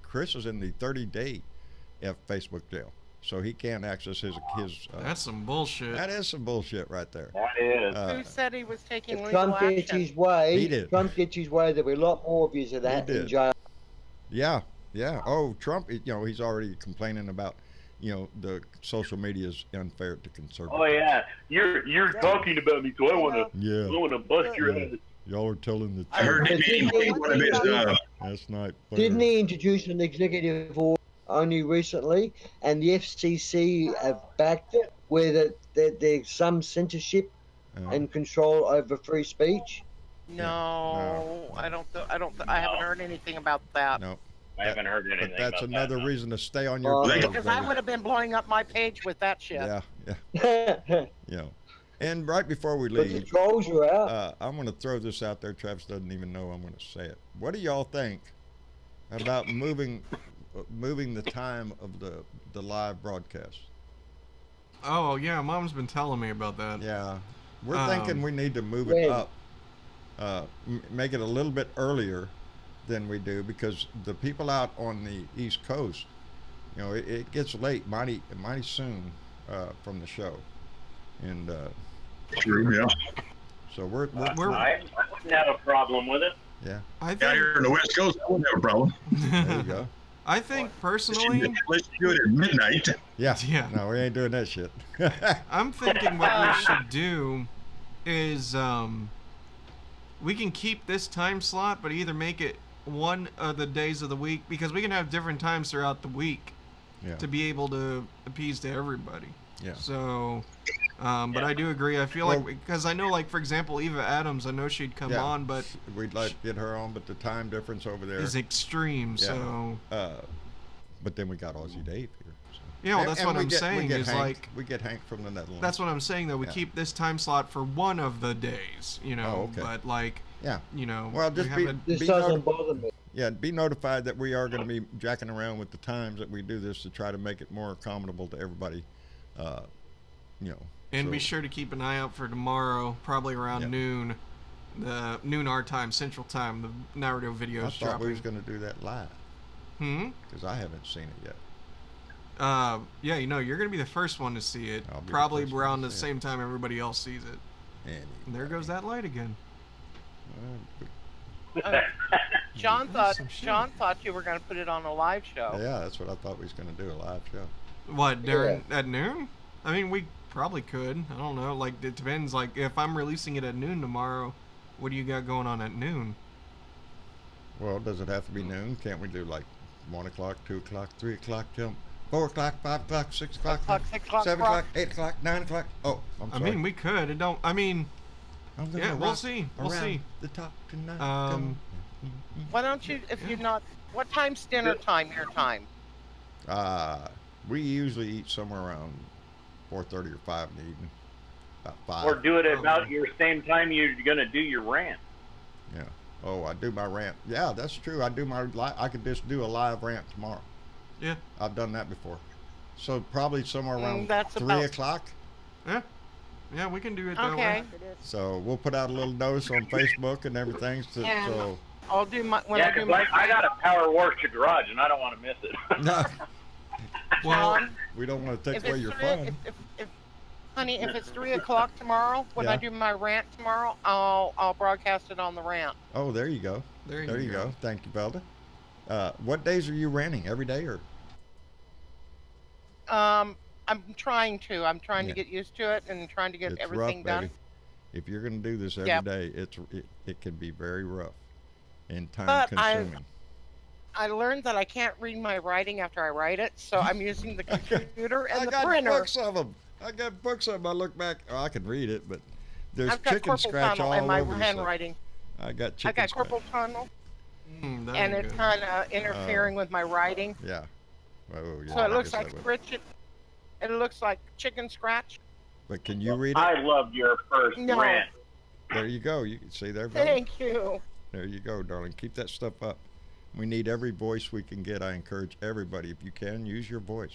Speaker 2: Chris is in the 30-day Facebook jail, so he can't access his.
Speaker 5: That's some bullshit.
Speaker 2: That is some bullshit right there.
Speaker 4: That is.
Speaker 3: Who said he was taking
Speaker 7: If
Speaker 3: legal
Speaker 7: Trump gets
Speaker 3: action?
Speaker 7: his way,
Speaker 2: He did.
Speaker 7: Trump gets his way, there'll be a lot more of you of that
Speaker 2: He
Speaker 7: in
Speaker 2: did.
Speaker 7: jail.
Speaker 2: Yeah. Oh, Trump. He's already complaining about, the social media is unfair to conservatives.
Speaker 4: Oh yeah, you're talking about me, so I wanna bust your
Speaker 2: Yeah.
Speaker 4: ass.
Speaker 2: Y'all are telling the
Speaker 6: I heard
Speaker 2: truth.
Speaker 6: him name one of his.
Speaker 2: Last night.
Speaker 7: Didn't he introduce an executive order only recently, and the FCC have backed it, where there's some censorship and control over free speech?
Speaker 3: No, I don't. I haven't heard anything about that.
Speaker 2: No.
Speaker 4: I haven't heard anything.
Speaker 2: But that's
Speaker 4: about
Speaker 2: another
Speaker 4: that, no.
Speaker 2: reason to stay on your toes.
Speaker 3: Because I would have been blowing up my page with that shit.
Speaker 2: Yeah. And right before we
Speaker 7: But the
Speaker 2: leave,
Speaker 7: trolls are out.
Speaker 2: I'm going to throw this out there. Travis doesn't even know I'm going to say it. What do y'all think about moving the time of the live broadcast?
Speaker 5: Oh yeah, Mom's been telling me about that.
Speaker 2: Yeah, we're thinking we need to move it up, make it a little bit earlier than we do, because the people out on the East Coast, it gets late mighty soon from the show, and
Speaker 6: True, yeah.
Speaker 2: so we're
Speaker 4: I wouldn't have a problem with it.
Speaker 2: yeah.
Speaker 5: I
Speaker 6: Out
Speaker 5: think.
Speaker 6: here in the West Coast, I wouldn't have a problem.
Speaker 2: There you go.
Speaker 5: I think personally,
Speaker 6: Let's do it at midnight.
Speaker 2: Yeah.
Speaker 5: Yeah.
Speaker 2: No, we ain't doing that shit.
Speaker 5: I'm thinking what we should do is we can keep this time slot, but either make it one of the days of the week, because we can have different times throughout the week
Speaker 2: Yeah.
Speaker 5: to be able to appease to everybody.
Speaker 2: Yeah.
Speaker 5: So, but I do agree. I feel like, because I know, like, for example, Eva Adams, I know she'd come
Speaker 2: Yeah.
Speaker 5: on, but
Speaker 2: We'd like to get her on, but the time difference over there
Speaker 5: is extreme.
Speaker 2: Yeah.
Speaker 5: So,
Speaker 2: but then we got Aussie Dave here. So.
Speaker 5: yeah, well, that's
Speaker 2: And
Speaker 5: what
Speaker 2: we
Speaker 5: I'm
Speaker 2: get-
Speaker 5: saying. Is
Speaker 2: Hank,
Speaker 5: like,
Speaker 2: we get Hank from the Netherlands.
Speaker 5: that's what I'm saying, though. We
Speaker 2: Yeah.
Speaker 5: keep this time slot for one of the days,
Speaker 2: Oh, okay.
Speaker 5: but like,
Speaker 2: Yeah.
Speaker 5: we
Speaker 2: Well, just
Speaker 5: have
Speaker 2: be,
Speaker 5: a-
Speaker 7: This
Speaker 2: be
Speaker 7: doesn't
Speaker 2: noti-
Speaker 7: bother me.
Speaker 2: yeah, be notified that we are going to be jacking around with the times that we do this to try to make it more accommodable to everybody.
Speaker 5: And be
Speaker 2: so-
Speaker 5: sure to keep an eye out for tomorrow, probably around
Speaker 2: Yep.
Speaker 5: noon, the noon our time, Central Time. The Naruto video
Speaker 2: I
Speaker 5: is
Speaker 2: thought we
Speaker 5: dropping.
Speaker 2: was going to do that live because I haven't seen it yet.
Speaker 5: Yeah, you're gonna be the first one to see it.
Speaker 2: I'll be the
Speaker 5: Probably
Speaker 2: first one
Speaker 5: around
Speaker 2: to
Speaker 5: the
Speaker 2: see it.
Speaker 5: same time everybody else sees it. And there goes that light again.
Speaker 3: John
Speaker 5: Some shit.
Speaker 3: thought you were going to put it on a live show.
Speaker 2: Yeah, that's what I thought we was going to do, a live show.
Speaker 5: What, during at noon? I mean, we probably could. I don't know. Like, it depends. Like, if I'm releasing it at noon tomorrow, what do you got going on at noon?
Speaker 2: Well, does it have to be noon? Can't we do like 1 o'clock, 2 o'clock, 3 o'clock, till 4 o'clock, 5 o'clock, 6 o'clock,
Speaker 3: 6 o'clock,
Speaker 2: 7 o'clock, 8 o'clock, 9 o'clock? Oh, I'm
Speaker 5: I
Speaker 2: sorry.
Speaker 5: mean, we could. It don't. I mean,
Speaker 2: I'm gonna
Speaker 5: yeah, we'll
Speaker 2: rock
Speaker 5: see. We'll
Speaker 2: around
Speaker 5: see.
Speaker 2: the top tonight.
Speaker 3: Why don't you, if you're not, what time's dinner time, your time?
Speaker 2: We usually eat somewhere around 4:30 or 5 in the evening. about 5.
Speaker 4: Or do it about your same time you're gonna do your rant.
Speaker 2: Yeah. Oh, I do my rant. Yeah, that's true. I could just do a live rant tomorrow.
Speaker 5: Yeah.
Speaker 2: I've done that before. So probably somewhere around
Speaker 3: that's
Speaker 2: 3
Speaker 3: about-
Speaker 2: o'clock.
Speaker 5: Yeah. Yeah, we can do it that
Speaker 3: Okay.
Speaker 5: way.
Speaker 2: So we'll put out a little notice on Facebook and everything.
Speaker 3: And-
Speaker 2: So
Speaker 3: I'll do my when
Speaker 4: Yeah,
Speaker 3: I do
Speaker 4: 'cause
Speaker 3: my.
Speaker 4: I got a Power Wash garage, and I don't want to miss it.
Speaker 2: no,
Speaker 5: Well,
Speaker 2: we don't want to take
Speaker 3: If
Speaker 2: away
Speaker 3: it's
Speaker 2: your
Speaker 3: 3,
Speaker 2: fun.
Speaker 3: honey, if it's 3 o'clock tomorrow, when
Speaker 2: Yeah.
Speaker 3: I do my rant tomorrow, I'll broadcast it on the rant.
Speaker 2: Oh, there you go.
Speaker 5: there
Speaker 2: There you
Speaker 5: go.
Speaker 2: go. Thank you, Belda. What days are you ranting? Every day or?
Speaker 3: I'm trying to. I'm trying
Speaker 2: Yeah.
Speaker 3: to get used to it and trying to get
Speaker 2: It's
Speaker 3: everything
Speaker 2: rough,
Speaker 3: done.
Speaker 2: baby. If you're going to do this every
Speaker 3: Yep.
Speaker 2: day, it can be very rough and time
Speaker 3: But
Speaker 2: consuming.
Speaker 3: I learned that I can't read my writing after I write it, so I'm using the computer and
Speaker 2: I
Speaker 3: the
Speaker 2: got
Speaker 3: printer.
Speaker 2: books of them. I got books of them. I look back. Oh, I can read it, but there's
Speaker 3: I've got
Speaker 2: chicken
Speaker 3: carpal
Speaker 2: scratch
Speaker 3: tunnel
Speaker 2: all
Speaker 3: in my
Speaker 2: over the stuff.
Speaker 3: handwriting.
Speaker 2: I got
Speaker 3: I
Speaker 2: chicken
Speaker 3: got
Speaker 2: scratch.
Speaker 3: carpal tunnel,
Speaker 5: That
Speaker 3: and
Speaker 5: ain't
Speaker 3: it's
Speaker 5: good.
Speaker 3: kind of interfering with my writing.
Speaker 2: Yeah. Oh, yeah.
Speaker 3: So
Speaker 2: I
Speaker 3: it looks
Speaker 2: guess I
Speaker 3: like
Speaker 2: would.
Speaker 3: Richard. It looks like chicken scratch.
Speaker 2: But can you read it?
Speaker 4: I loved your first
Speaker 3: No.
Speaker 4: rant.
Speaker 2: There you go. You can see there, Belda.
Speaker 3: Thank you.
Speaker 2: There you go, darling. Keep that stuff up. We need every voice we can get. I encourage everybody, if you can, use your voice.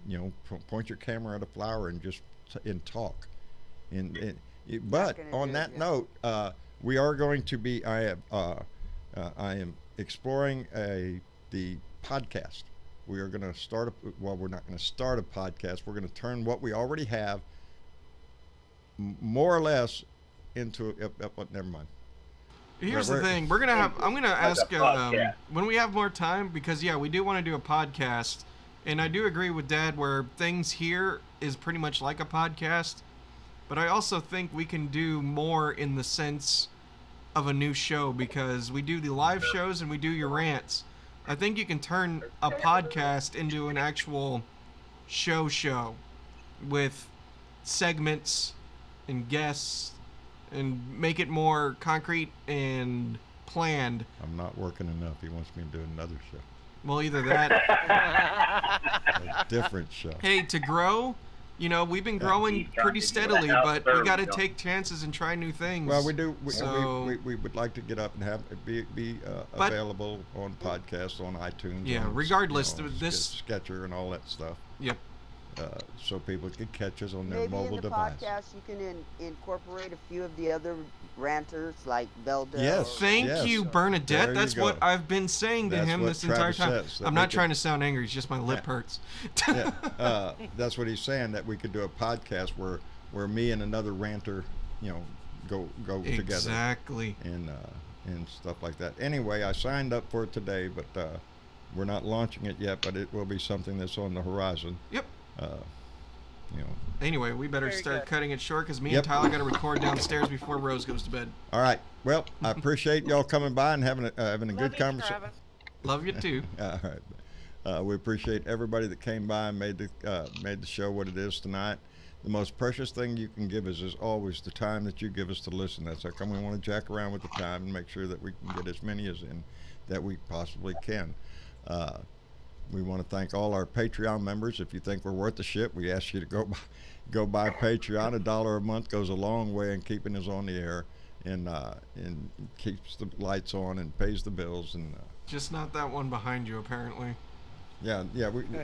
Speaker 2: You know, point your camera at a flower and just and talk. But
Speaker 8: gonna
Speaker 2: on
Speaker 8: do it,
Speaker 2: that
Speaker 8: yeah.
Speaker 2: note, we are going to be. I am exploring the podcast. We are going to start. Well, we're not going to start a podcast. We're going to turn what we already have, more or less, into. Never mind.
Speaker 5: Here's the
Speaker 2: We're-
Speaker 5: thing. I'm gonna ask
Speaker 4: podcast.
Speaker 5: when we have more time, because yeah, we do want to do a podcast, and I do agree with Dad where things here is pretty much like a podcast, but I also think we can do more in the sense of a new show, because we do the live shows and we do your rants. I think you can turn a podcast into an actual show with segments and guests and make it more concrete and planned.
Speaker 2: I'm not working enough. He wants me to do another show,
Speaker 5: Well, either that.
Speaker 2: a different show.
Speaker 5: Hey, to grow, we've been growing pretty steadily, but we got to take chances and try new things.
Speaker 2: Well, we do.
Speaker 5: So-
Speaker 2: We would like to get up and have be
Speaker 5: But-
Speaker 2: available on podcasts, on iTunes.
Speaker 5: Yeah,
Speaker 2: on,
Speaker 5: regardless,
Speaker 2: you know,
Speaker 5: this-
Speaker 2: Sketcher and all that stuff.
Speaker 5: Yep.
Speaker 2: So people can catch us on their
Speaker 8: Maybe
Speaker 2: mobile
Speaker 8: in the
Speaker 2: device.
Speaker 8: podcast you can incorporate a few of the other ranters like Belda.
Speaker 2: Yes.
Speaker 5: Thank
Speaker 2: Yes.
Speaker 5: you,
Speaker 2: There
Speaker 5: Bernadette.
Speaker 2: you
Speaker 5: That's
Speaker 2: go.
Speaker 5: what I've been saying to
Speaker 2: That's
Speaker 5: him
Speaker 2: what
Speaker 5: this entire
Speaker 2: Travis
Speaker 5: time.
Speaker 2: says, that
Speaker 5: I'm
Speaker 2: we
Speaker 5: not
Speaker 2: can-
Speaker 5: trying to sound angry. It's just my lip
Speaker 2: Yeah.
Speaker 5: hurts.
Speaker 2: Yeah, that's what he's saying. That we could do a podcast where me and another ranter, go together.
Speaker 5: Exactly.
Speaker 2: And stuff like that. Anyway, I signed up for it today, but we're not launching it yet. But it will be something that's on the horizon.
Speaker 5: Yep.
Speaker 2: You know.
Speaker 5: Anyway, we better
Speaker 3: Very
Speaker 5: start
Speaker 3: good.
Speaker 5: cutting it short, because me
Speaker 2: Yep.
Speaker 5: and Tyler got to record downstairs before Rose goes to bed.
Speaker 2: All right. Well, I appreciate y'all coming by and having a
Speaker 3: Love
Speaker 2: good
Speaker 3: you,
Speaker 2: conversation.
Speaker 3: Travis.
Speaker 5: Love you too.
Speaker 2: All right. We appreciate everybody that came by and made the show what it is tonight. The most precious thing you can give us is always the time that you give us to listen. That's how come we want to jack around with the time and make sure that we can get as many as in that we possibly can. We want to thank all our Patreon members. If you think we're worth the shit, we ask you to go buy Patreon. $1 a month goes a long way in keeping us on the air and keeps the lights on and pays the bills and.
Speaker 5: Just not that one behind you, apparently.
Speaker 2: Yeah.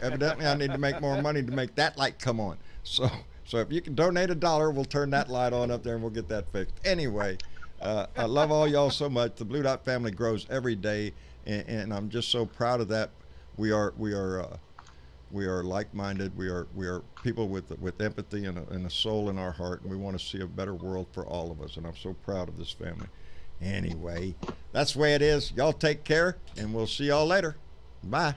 Speaker 2: Evidently, I need to make more money to make that light come on. So if you can donate $1, we'll turn that light on up there and we'll get that fixed. Anyway, I love all y'all so much. The Blue Dot family grows every day, and I'm just so proud of that. We are like-minded. We are people with empathy and a soul in our heart, and we want to see a better world for all of us. And I'm so proud of this family. Anyway, that's the way it is. Y'all take care, and we'll see y'all later. Bye.